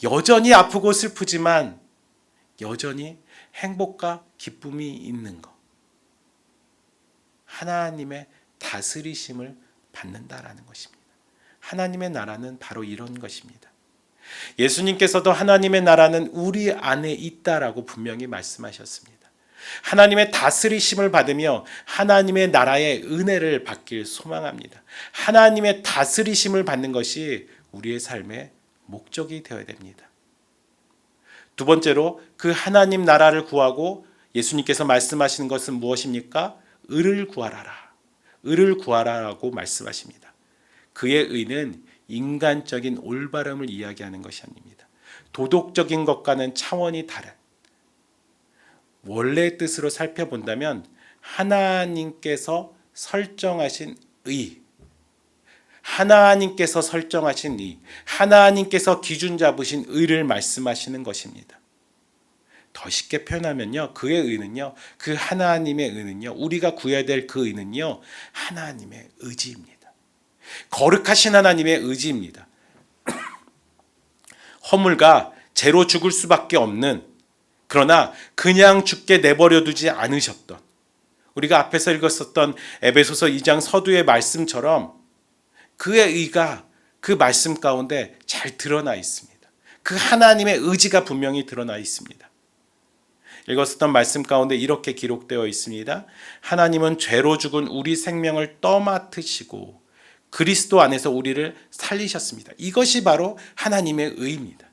여전히 아프고 슬프지만 여전히 행복과 기쁨이 있는 것. 하나님의 다스리심을 받는다라는 것입니다. 하나님의 나라는 바로 이런 것입니다. 예수님께서도 하나님의 나라는 우리 안에 있다라고 분명히 말씀하셨습니다. 하나님의 다스리심을 받으며 하나님의 나라의 은혜를 받길 소망합니다. 하나님의 다스리심을 받는 것이 우리의 삶의 목적이 되어야 됩니다. 두 번째로 그 하나님 나라를 구하고 예수님께서 말씀하시는 것은 무엇입니까? 의를 구하라라. 의를 구하라라고 말씀하십니다. 그의 의는 인간적인 올바름을 이야기하는 것이 아닙니다. 도덕적인 것과는 차원이 다른 원래의 뜻으로 살펴본다면 하나님께서 설정하신 의, 하나님께서 설정하신 의, 하나님께서 기준 잡으신 의를 말씀하시는 것입니다. 더 쉽게 표현하면요, 그의 의는요, 그 하나님의 의는요, 우리가 구해야 될 그 의는요, 하나님의 의지입니다. 거룩하신 하나님의 의지입니다. 허물과 죄로 죽을 수밖에 없는, 그러나 그냥 죽게 내버려 두지 않으셨던, 우리가 앞에서 읽었었던 에베소서 2장 서두의 말씀처럼 그의 의가 그 말씀 가운데 잘 드러나 있습니다. 그 하나님의 의지가 분명히 드러나 있습니다. 읽었었던 말씀 가운데 이렇게 기록되어 있습니다. 하나님은 죄로 죽은 우리 생명을 떠맡으시고 그리스도 안에서 우리를 살리셨습니다. 이것이 바로 하나님의 의입니다.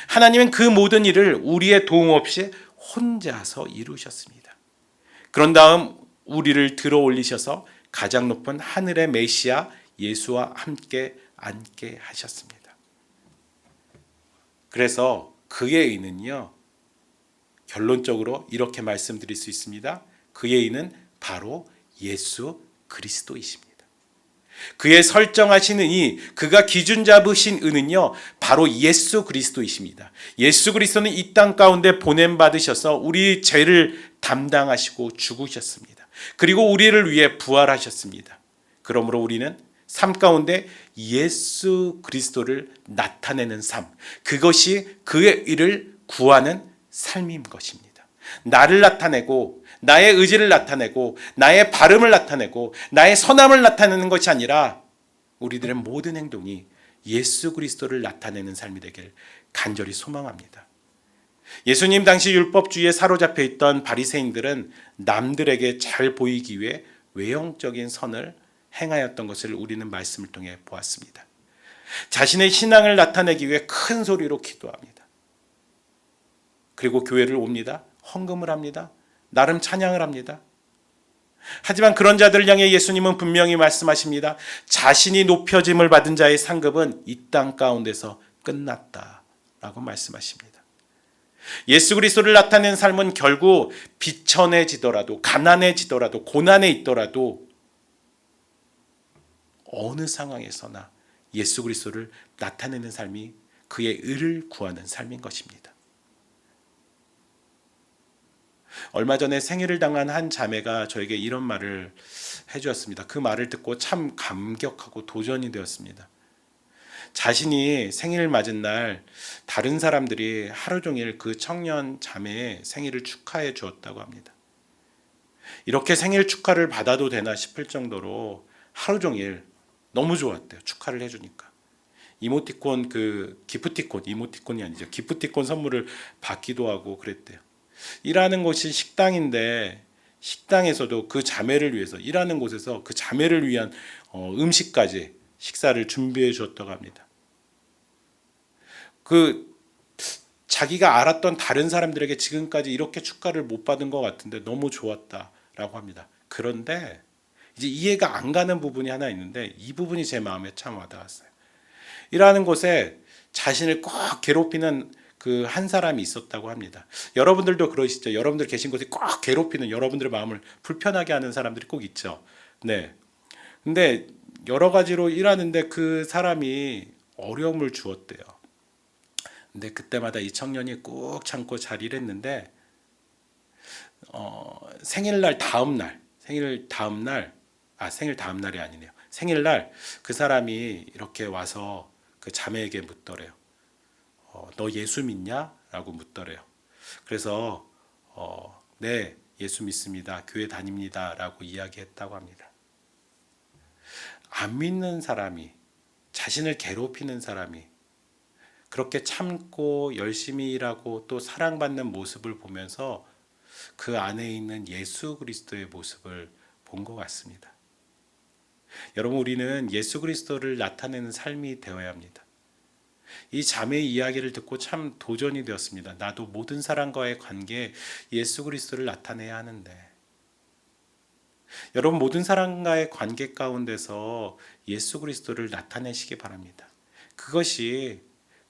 하나님은 그 모든 일을 우리의 도움 없이 혼자서 이루셨습니다. 그런 다음 우리를 들어 올리셔서 가장 높은 하늘의 메시아 예수와 함께 앉게 하셨습니다. 그래서 그의 의는요, 결론적으로 이렇게 말씀드릴 수 있습니다. 그의 의는 바로 예수 그리스도이십니다. 그의 설정하신 의, 그가 기준 잡으신 의는요, 바로 예수 그리스도이십니다. 예수 그리스도는 이 땅 가운데 보냄 받으셔서 우리 죄를 담당하시고 죽으셨습니다. 그리고 우리를 위해 부활하셨습니다. 그러므로 우리는 삶 가운데 예수 그리스도를 나타내는 삶, 그것이 그의 의를 구하는 삶인 것입니다. 나를 나타내고 나의 의지를 나타내고 나의 발음을 나타내고 나의 선함을 나타내는 것이 아니라 우리들의 모든 행동이 예수 그리스도를 나타내는 삶이 되길 간절히 소망합니다. 예수님 당시 율법주의에 사로잡혀 있던 바리새인들은 남들에게 잘 보이기 위해 외형적인 선을 행하였던 것을 우리는 말씀을 통해 보았습니다. 자신의 신앙을 나타내기 위해 큰 소리로 기도합니다. 그리고 교회를 옵니다. 헌금을 합니다. 나름 찬양을 합니다. 하지만 그런 자들을 향해 예수님은 분명히 말씀하십니다. 자신이 높여짐을 받은 자의 상급은 이 땅 가운데서 끝났다라고 말씀하십니다. 예수 그리스도를 나타낸 삶은 결국 비천해지더라도 가난해지더라도 고난에 있더라도 어느 상황에서나 예수 그리스도를 나타내는 삶이 그의 의를 구하는 삶인 것입니다. 얼마 전에 생일을 당한 한 자매가 저에게 이런 말을 해주었습니다. 그 말을 듣고 참 감격하고 도전이 되었습니다. 자신이 생일 맞은 날 다른 사람들이 하루 종일 그 청년 자매의 생일을 축하해 주었다고 합니다. 이렇게 생일 축하를 받아도 되나 싶을 정도로 하루 종일 너무 좋았대요. 축하를 해주니까. 이모티콘, 이모티콘이 아니죠. 기프티콘 선물을 받기도 하고 그랬대요. 일하는 곳이 식당인데 식당에서도 그 자매를 위해서 일하는 곳에서 그 자매를 위한 음식까지 식사를 준비해 주었다고 합니다. 자기가 알았던 다른 사람들에게 지금까지 이렇게 축하를 못 받은 것 같은데 너무 좋았다라고 합니다. 그런데 이제 이해가 안 가는 부분이 하나 있는데 이 부분이 제 마음에 참 와닿았어요. 일하는 곳에 자신을 꼭 괴롭히는 그 한 사람이 있었다고 합니다. 여러분들도 그러시죠. 여러분들 계신 곳에 꼭 괴롭히는, 여러분들의 마음을 불편하게 하는 사람들이 꼭 있죠. 네. 근데 여러 가지로 일하는데 그 사람이 어려움을 주었대요. 근데 그때마다 이 청년이 꾹 참고 잘 일했는데 생일날 그 사람이 이렇게 와서 그 자매에게 묻더래요. 너 예수 믿냐? 라고 묻더래요. 그래서 네, 예수 믿습니다. 교회 다닙니다. 라고 이야기했다고 합니다. 안 믿는 사람이, 자신을 괴롭히는 사람이 그렇게 참고 열심히 일하고 또 사랑받는 모습을 보면서 그 안에 있는 예수 그리스도의 모습을 본 것 같습니다. 여러분, 우리는 예수 그리스도를 나타내는 삶이 되어야 합니다. 이 자매의 이야기를 듣고 참 도전이 되었습니다. 나도 모든 사람과의 관계에 예수 그리스도를 나타내야 하는데, 여러분, 모든 사람과의 관계 가운데서 예수 그리스도를 나타내시기 바랍니다. 그것이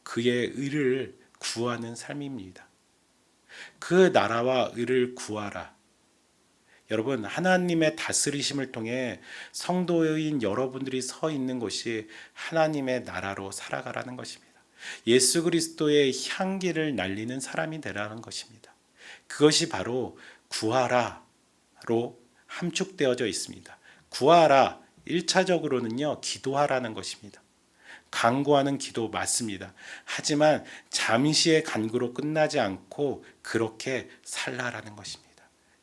그의 의를 구하는 삶입니다. 그 나라와 의를 구하라. 여러분, 하나님의 다스리심을 통해 성도인 여러분들이 서 있는 곳이 하나님의 나라로 살아가라는 것입니다. 예수 그리스도의 향기를 날리는 사람이 되라는 것입니다. 그것이 바로 구하라로 함축되어져 있습니다. 구하라, 1차적으로는요, 기도하라는 것입니다. 간구하는 기도 맞습니다. 하지만 잠시의 간구로 끝나지 않고 그렇게 살라라는 것입니다.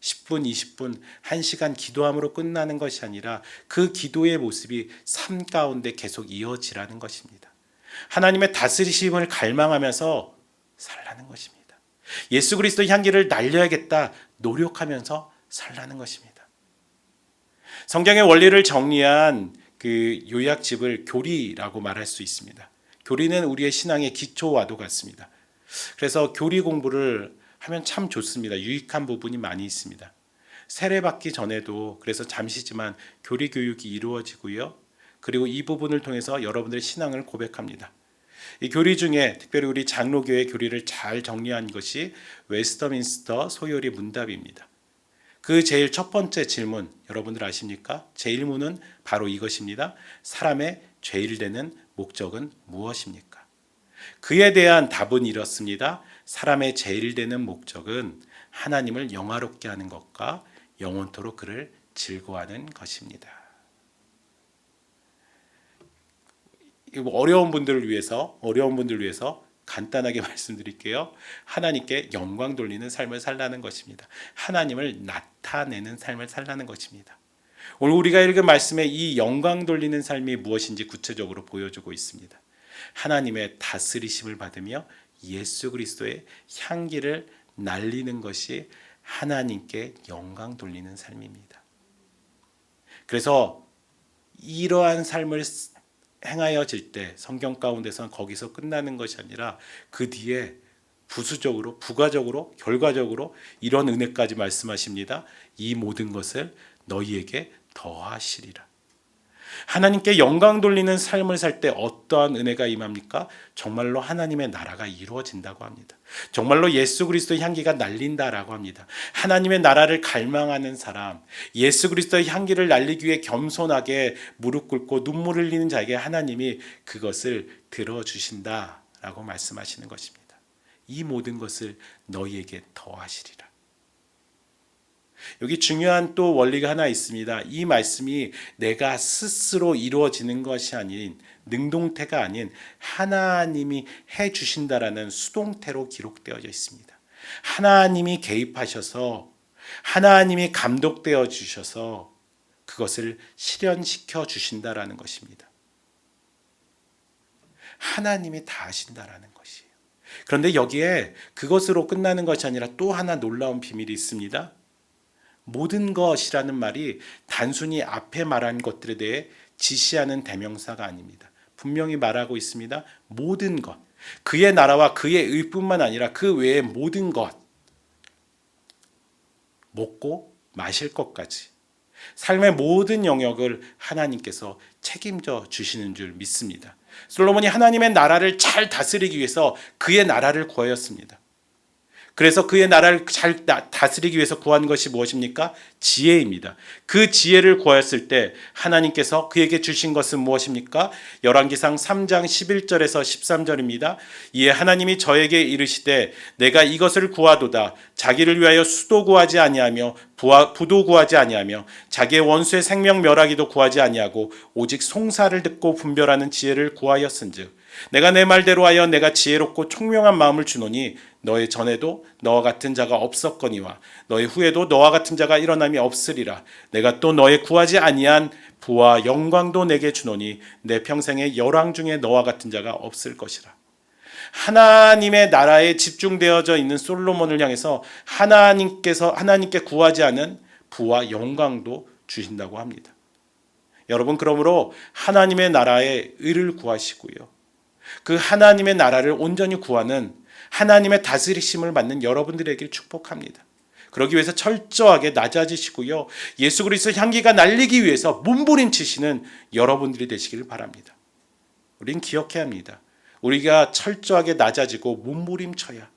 10분, 20분, 1시간 기도함으로 끝나는 것이 아니라 그 기도의 모습이 삶 가운데 계속 이어지라는 것입니다. 하나님의 다스리심을 갈망하면서 살라는 것입니다. 예수 그리스도의 향기를 날려야겠다 노력하면서 살라는 것입니다. 성경의 원리를 정리한 그 요약집을 교리라고 말할 수 있습니다. 교리는 우리의 신앙의 기초와도 같습니다. 그래서 교리 공부를 하면 참 좋습니다. 유익한 부분이 많이 있습니다. 세례받기 전에도 그래서 잠시지만 교리 교육이 이루어지고요. 그리고 이 부분을 통해서 여러분들의 신앙을 고백합니다. 이 교리 중에 특별히 우리 장로교의 교리를 잘 정리한 것이 웨스터민스터 소요리 문답입니다. 그 제일 첫 번째 질문 여러분들 아십니까? 제1문은 바로 이것입니다. 사람의 죄일 되는 목적은 무엇입니까? 그에 대한 답은 이렇습니다. 사람의 제일 되는 목적은 하나님을 영화롭게 하는 것과 영원토록 그를 즐거워하는 것입니다. 어려운 분들을 위해서 간단하게 말씀드릴게요. 하나님께 영광 돌리는 삶을 살라는 것입니다. 하나님을 나타내는 삶을 살라는 것입니다. 오늘 우리가 읽은 말씀에 이 영광 돌리는 삶이 무엇인지 구체적으로 보여주고 있습니다. 하나님의 다스리심을 받으며 예수 그리스도의 향기를 날리는 것이 하나님께 영광 돌리는 삶입니다. 그래서 이러한 삶을 행하여질 때 성경 가운데서는 거기서 끝나는 것이 아니라 그 뒤에 부수적으로, 부가적으로, 결과적으로 이런 은혜까지 말씀하십니다. 이 모든 것을 너희에게 더하시리라. 하나님께 영광 돌리는 삶을 살 때 어떠한 은혜가 임합니까? 정말로 하나님의 나라가 이루어진다고 합니다. 정말로 예수 그리스도의 향기가 날린다라고 합니다. 하나님의 나라를 갈망하는 사람, 예수 그리스도의 향기를 날리기 위해 겸손하게 무릎 꿇고 눈물 흘리는 자에게 하나님이 그것을 들어주신다라고 말씀하시는 것입니다. 이 모든 것을 너희에게 더하시리라. 여기 중요한 또 원리가 하나 있습니다. 이 말씀이 내가 스스로 이루어지는 것이 아닌 능동태가 아닌 하나님이 해주신다라는 수동태로 기록되어져 있습니다. 하나님이 개입하셔서 하나님이 감독되어 주셔서 그것을 실현시켜 주신다라는 것입니다. 하나님이 다 하신다라는 것이에요. 그런데 여기에 그것으로 끝나는 것이 아니라 또 하나 놀라운 비밀이 있습니다. 모든 것이라는 말이 단순히 앞에 말한 것들에 대해 지시하는 대명사가 아닙니다. 분명히 말하고 있습니다. 모든 것, 그의 나라와 그의 의뿐만 아니라 그 외의 모든 것, 먹고 마실 것까지 삶의 모든 영역을 하나님께서 책임져 주시는 줄 믿습니다. 솔로몬이 하나님의 나라를 잘 다스리기 위해서 그의 나라를 구하였습니다. 그래서 그의 나라를 잘 다스리기 위해서 구한 것이 무엇입니까? 지혜입니다. 그 지혜를 구하였을 때 하나님께서 그에게 주신 것은 무엇입니까? 열왕기상 3장 11절에서 13절입니다. 이에 하나님이 저에게 이르시되 내가 이것을 구하도다. 자기를 위하여 수도 구하지 아니하며 부도 구하지 아니하며 자기의 원수의 생명 멸하기도 구하지 아니하고 오직 송사를 듣고 분별하는 지혜를 구하였은즉 내가 내 말대로 하여 내가 지혜롭고 총명한 마음을 주노니 너의 전에도 너와 같은 자가 없었거니와 너의 후에도 너와 같은 자가 일어남이 없으리라. 내가 또 너의 구하지 아니한 부와 영광도 내게 주노니 내 평생의 열왕 중에 너와 같은 자가 없을 것이라. 하나님의 나라에 집중되어져 있는 솔로몬을 향해서 하나님께 구하지 않은 부와 영광도 주신다고 합니다. 여러분, 그러므로 하나님의 나라의 의를 구하시고요. 그 하나님의 나라를 온전히 구하는 하나님의 다스리심을 받는 여러분들에게 축복합니다. 그러기 위해서 철저하게 낮아지시고요. 예수 그리스도의 향기가 날리기 위해서 몸부림치시는 여러분들이 되시기를 바랍니다. 우린 기억해야 합니다. 우리가 철저하게 낮아지고 몸부림쳐야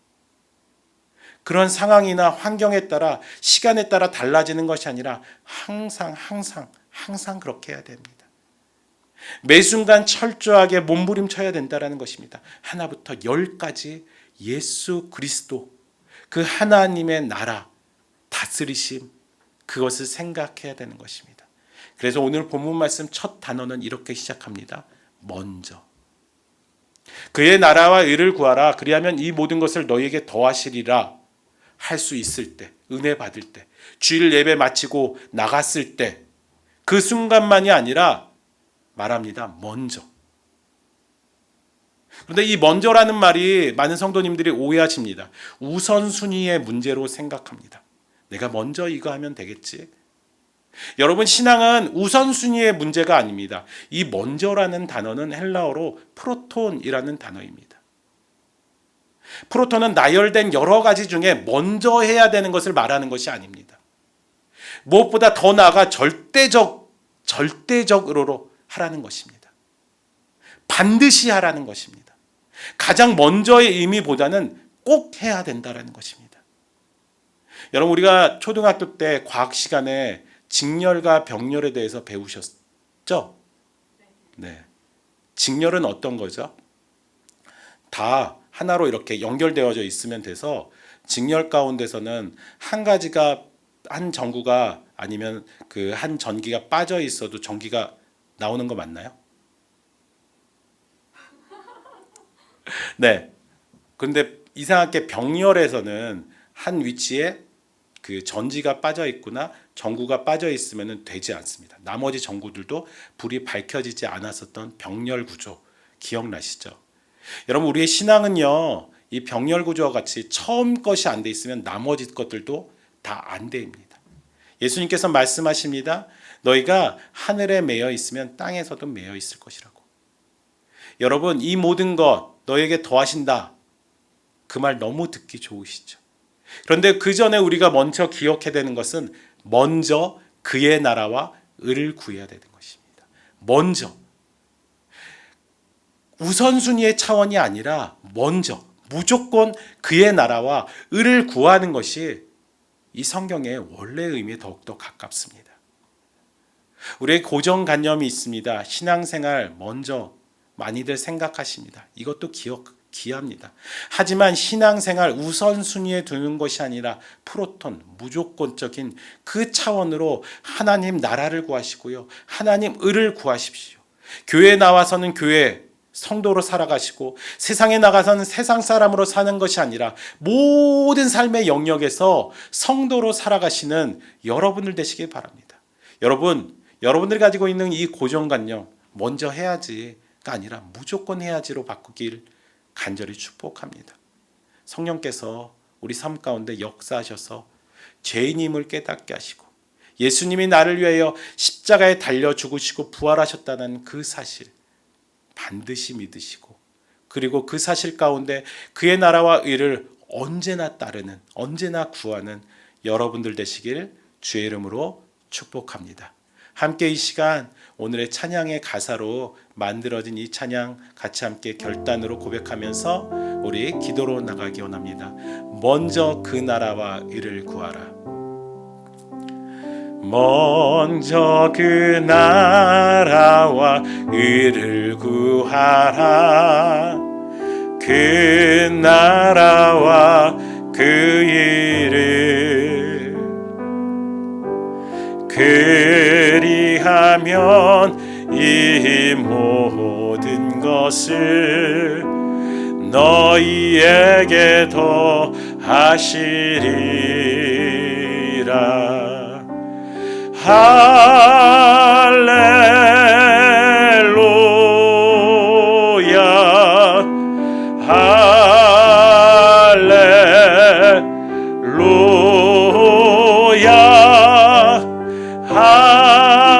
그런 상황이나 환경에 따라 시간에 따라 달라지는 것이 아니라 항상 그렇게 해야 됩니다. 매 순간 철저하게 몸부림쳐야 된다는 것입니다. 하나부터 10까지 예수 그리스도, 그 하나님의 나라, 다스리심, 그것을 생각해야 되는 것입니다. 그래서 오늘 본문 말씀 첫 단어는 이렇게 시작합니다. 먼저. 그의 나라와 의를 구하라. 그리하면 이 모든 것을 너희에게 더하시리라 할 수 있을 때, 은혜 받을 때, 주일 예배 마치고 나갔을 때, 그 순간만이 아니라 말합니다. 먼저. 그런데 이 먼저라는 말이 많은 성도님들이 오해하십니다. 우선순위의 문제로 생각합니다. 내가 먼저 이거 하면 되겠지. 여러분, 신앙은 우선순위의 문제가 아닙니다. 이 먼저라는 단어는 헬라어로 프로톤이라는 단어입니다. 프로톤은 나열된 여러 가지 중에 먼저 해야 되는 것을 말하는 것이 아닙니다. 무엇보다 더 나아가 절대적으로 하라는 것입니다. 반드시 하라는 것입니다. 가장 먼저의 의미보다는 꼭 해야 된다는 것입니다. 여러분, 우리가 초등학교 때 과학 시간에 직렬과 병렬에 대해서 배우셨죠? 네. 직렬은 어떤 거죠? 다 하나로 이렇게 연결되어져 있으면 돼서 직렬 가운데서는 한 전구가 아니면 그 한 전기가 빠져 있어도 전기가 나오는 거 맞나요? 네. 근데 이상하게 병렬에서는 한 위치에 그 전지가 빠져 있거나 전구가 빠져 있으면 되지 않습니다. 나머지 전구들도 불이 밝혀지지 않았었던 병렬 구조 기억나시죠? 여러분, 우리의 신앙은요, 이 병렬 구조와 같이 처음 것이 안 돼 있으면 나머지 것들도 다 안 됩니다. 예수님께서 말씀하십니다. 너희가 하늘에 매여 있으면 땅에서도 매여 있을 것이라고. 여러분, 이 모든 것 너에게 더하신다. 그 말 너무 듣기 좋으시죠? 그런데 그 전에 우리가 먼저 기억해야 되는 것은 먼저 그의 나라와 의를 구해야 되는 것입니다. 먼저. 우선순위의 차원이 아니라 먼저 무조건 그의 나라와 의를 구하는 것이 이 성경의 원래의 의미에 더욱더 가깝습니다. 우리의 고정관념이 있습니다. 신앙생활 먼저 많이들 생각하십니다. 이것도 귀합니다. 하지만 신앙생활 우선순위에 두는 것이 아니라 프로톤, 무조건적인 그 차원으로 하나님 나라를 구하시고요. 하나님 의를 구하십시오. 교회에 나와서는 교회 성도로 살아가시고 세상에 나가서는 세상 사람으로 사는 것이 아니라 모든 삶의 영역에서 성도로 살아가시는 여러분들 되시길 바랍니다. 여러분들이 가지고 있는 이 고정관념, 먼저 해야지가 아니라 무조건 해야지로 바꾸길 간절히 축복합니다. 성령께서 우리 삶 가운데 역사하셔서 죄인임을 깨닫게 하시고 예수님이 나를 위하여 십자가에 달려 죽으시고 부활하셨다는 그 사실 반드시 믿으시고, 그리고 그 사실 가운데 그의 나라와 의를 언제나 따르는, 언제나 구하는 여러분들 되시길 주의 이름으로 축복합니다. 함께 이 시간 오늘의 찬양의 가사로 만들어진 이 찬양 같이 함께 결단으로 고백하면서 우리 기도로 나가기 원합니다. 먼저 그 나라와 의를 구하라. 먼저 그 나라와 의를 구하라. 그 나라와 그 일을 그리하면 이 모든 것을 너희에게 더하시리라. 할렐루야, 할렐루야, 할렐루야,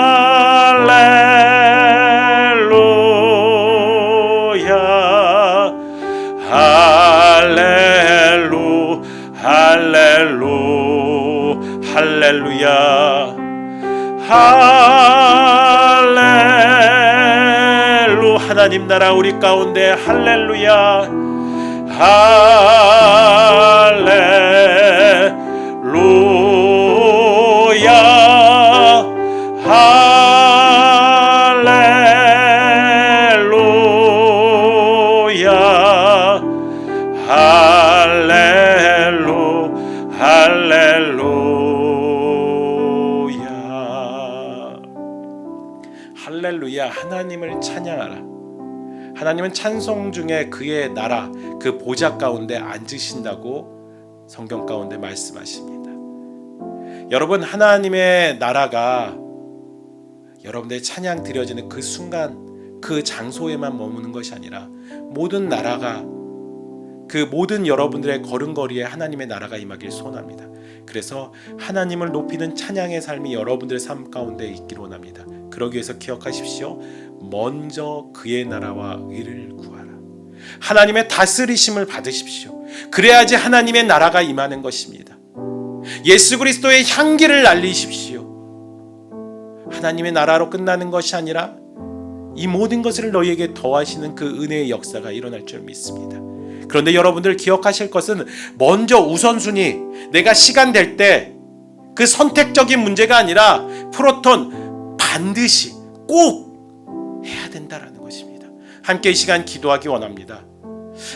할렐루야. 할렐루. 하나님 나라 우리 가운데 할렐루야. 할렐루야. 할렐루야. 할렐루야. 하나님을 찬양하라. 하나님은 찬송 중에 그의 나라, 그 보좌 가운데 앉으신다고 성경 가운데 말씀하십니다. 여러분, 하나님의 나라가 여러분들의 찬양 드려지는 그 순간 그 장소에만 머무는 것이 아니라 모든 나라가, 그 모든 여러분들의 걸음걸이에 하나님의 나라가 임하길 소원합니다. 그래서 하나님을 높이는 찬양의 삶이 여러분들의 삶 가운데 있기를 원합니다. 그러기 위해서 기억하십시오. 먼저 그의 나라와 의를 구하라. 하나님의 다스리심을 받으십시오. 그래야지 하나님의 나라가 임하는 것입니다. 예수 그리스도의 향기를 날리십시오. 하나님의 나라로 끝나는 것이 아니라 이 모든 것을 너희에게 더하시는 그 은혜의 역사가 일어날 줄 믿습니다. 그런데 여러분들 기억하실 것은 먼저 우선순위, 내가 시간 될 때 그 선택적인 문제가 아니라 프로톤 반드시 꼭 해야 된다라는 것입니다. 함께 이 시간 기도하기 원합니다.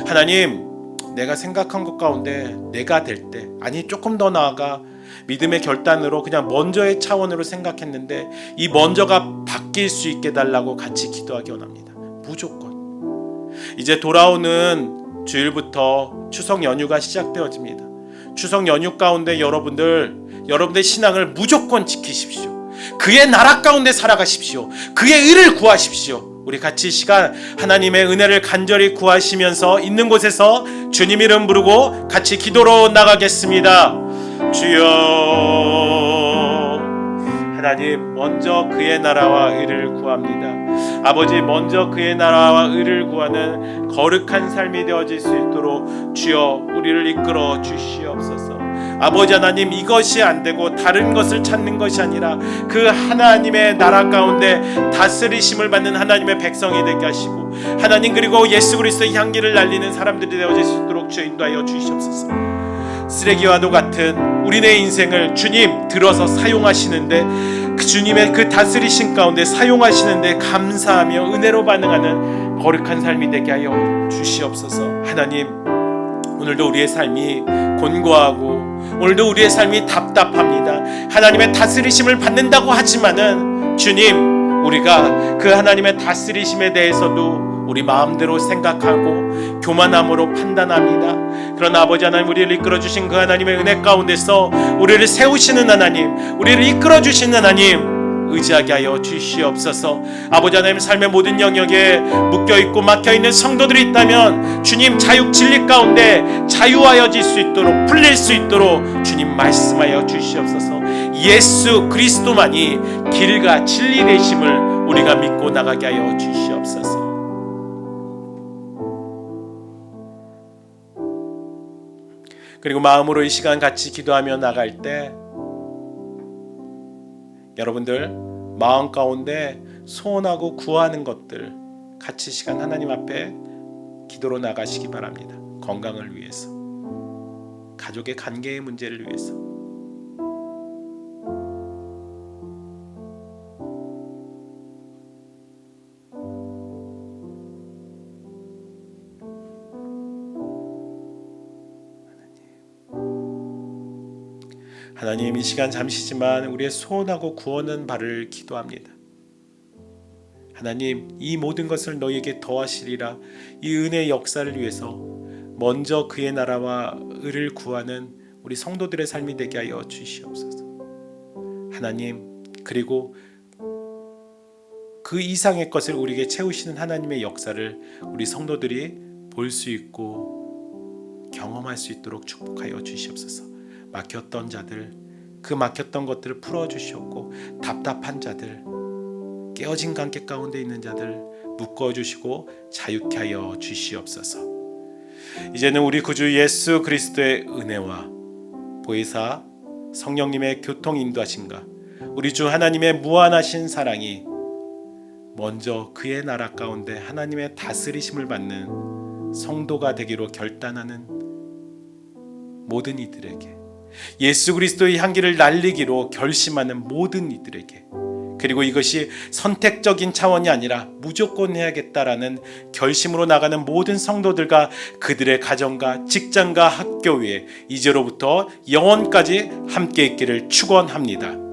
하나님, 내가 생각한 것 가운데 내가 될 때, 아니 조금 더 나아가 믿음의 결단으로 그냥 먼저의 차원으로 생각했는데 이 먼저가 바뀔 수 있게 달라고 같이 기도하기 원합니다. 무조건. 이제 돌아오는 주일부터 추석 연휴가 시작되어집니다. 추석 연휴 가운데 여러분들의 신앙을 무조건 지키십시오. 그의 나라 가운데 살아가십시오. 그의 의를 구하십시오. 우리 같이 이 시간 하나님의 은혜를 간절히 구하시면서 있는 곳에서 주님 이름 부르고 같이 기도로 나가겠습니다. 주여, 하나님, 먼저 그의 나라와 의를 구합니다. 아버지, 먼저 그의 나라와 의를 구하는 거룩한 삶이 되어질 수 있도록 주여 우리를 이끌어 주시옵소서. 아버지 하나님, 이것이 안 되고 다른 것을 찾는 것이 아니라 그 하나님의 나라 가운데 다스리심을 받는 하나님의 백성이 되게 하시고, 하나님, 그리고 예수 그리스도의 향기를 날리는 사람들이 되어질 수 있도록 주여 인도하여 주시옵소서. 쓰레기와도 같은 우리네 인생을 주님 들어서 사용하시는데, 그 주님의 그 다스리심 가운데 사용하시는데 감사하며 은혜로 반응하는 거룩한 삶이 되게 하여 주시옵소서. 하나님, 오늘도 우리의 삶이 곤고하고 오늘도 우리의 삶이 답답합니다. 하나님의 다스리심을 받는다고 하지만은 주님, 우리가 그 하나님의 다스리심에 대해서도 우리 마음대로 생각하고 교만함으로 판단합니다. 그러나 아버지 하나님, 우리를 이끌어주신 그 하나님의 은혜 가운데서 우리를 세우시는 하나님, 우리를 이끌어주시는 하나님 의지하게 하여 주시옵소서. 아버지 하나님, 삶의 모든 영역에 묶여있고 막혀있는 성도들이 있다면 주님 자유 진리 가운데 자유하여질 수 있도록, 풀릴 수 있도록 주님 말씀하여 주시옵소서. 예수 그리스도만이 길과 진리 되심을 우리가 믿고 나가게 하여 주시옵소서. 그리고 마음으로 이 시간 같이 기도하며 나갈 때 여러분들 마음 가운데 소원하고 구하는 것들 같이 시간 하나님 앞에 기도로 나가시기 바랍니다. 건강을 위해서, 가족의 관계의 문제를 위해서, 하나님, 이 시간 잠시지만 우리의 소원하고 구하는 바를 기도합니다. 하나님, 이 모든 것을 너희에게 더하시리라. 이 은혜의 역사를 위해서 먼저 그의 나라와 의를 구하는 우리 성도들의 삶이 되게 하여 주시옵소서. 하나님, 그리고 그 이상의 것을 우리에게 채우시는 하나님의 역사를 우리 성도들이 볼 수 있고 경험할 수 있도록 축복하여 주시옵소서. 막혔던 자들, 그 막혔던 것들을 풀어주시옵고, 답답한 자들, 깨어진 관계 가운데 있는 자들 묶어주시고 자유케 하여 주시옵소서. 이제는 우리 구주 예수 그리스도의 은혜와 보혜사 성령님의 교통 인도하심과 우리 주 하나님의 무한하신 사랑이 먼저 그의 나라 가운데 하나님의 다스리심을 받는 성도가 되기로 결단하는 모든 이들에게, 예수 그리스도의 향기를 날리기로 결심하는 모든 이들에게, 그리고 이것이 선택적인 차원이 아니라 무조건 해야겠다라는 결심으로 나가는 모든 성도들과 그들의 가정과 직장과 학교 위에 이제로부터 영원까지 함께 있기를 축원합니다.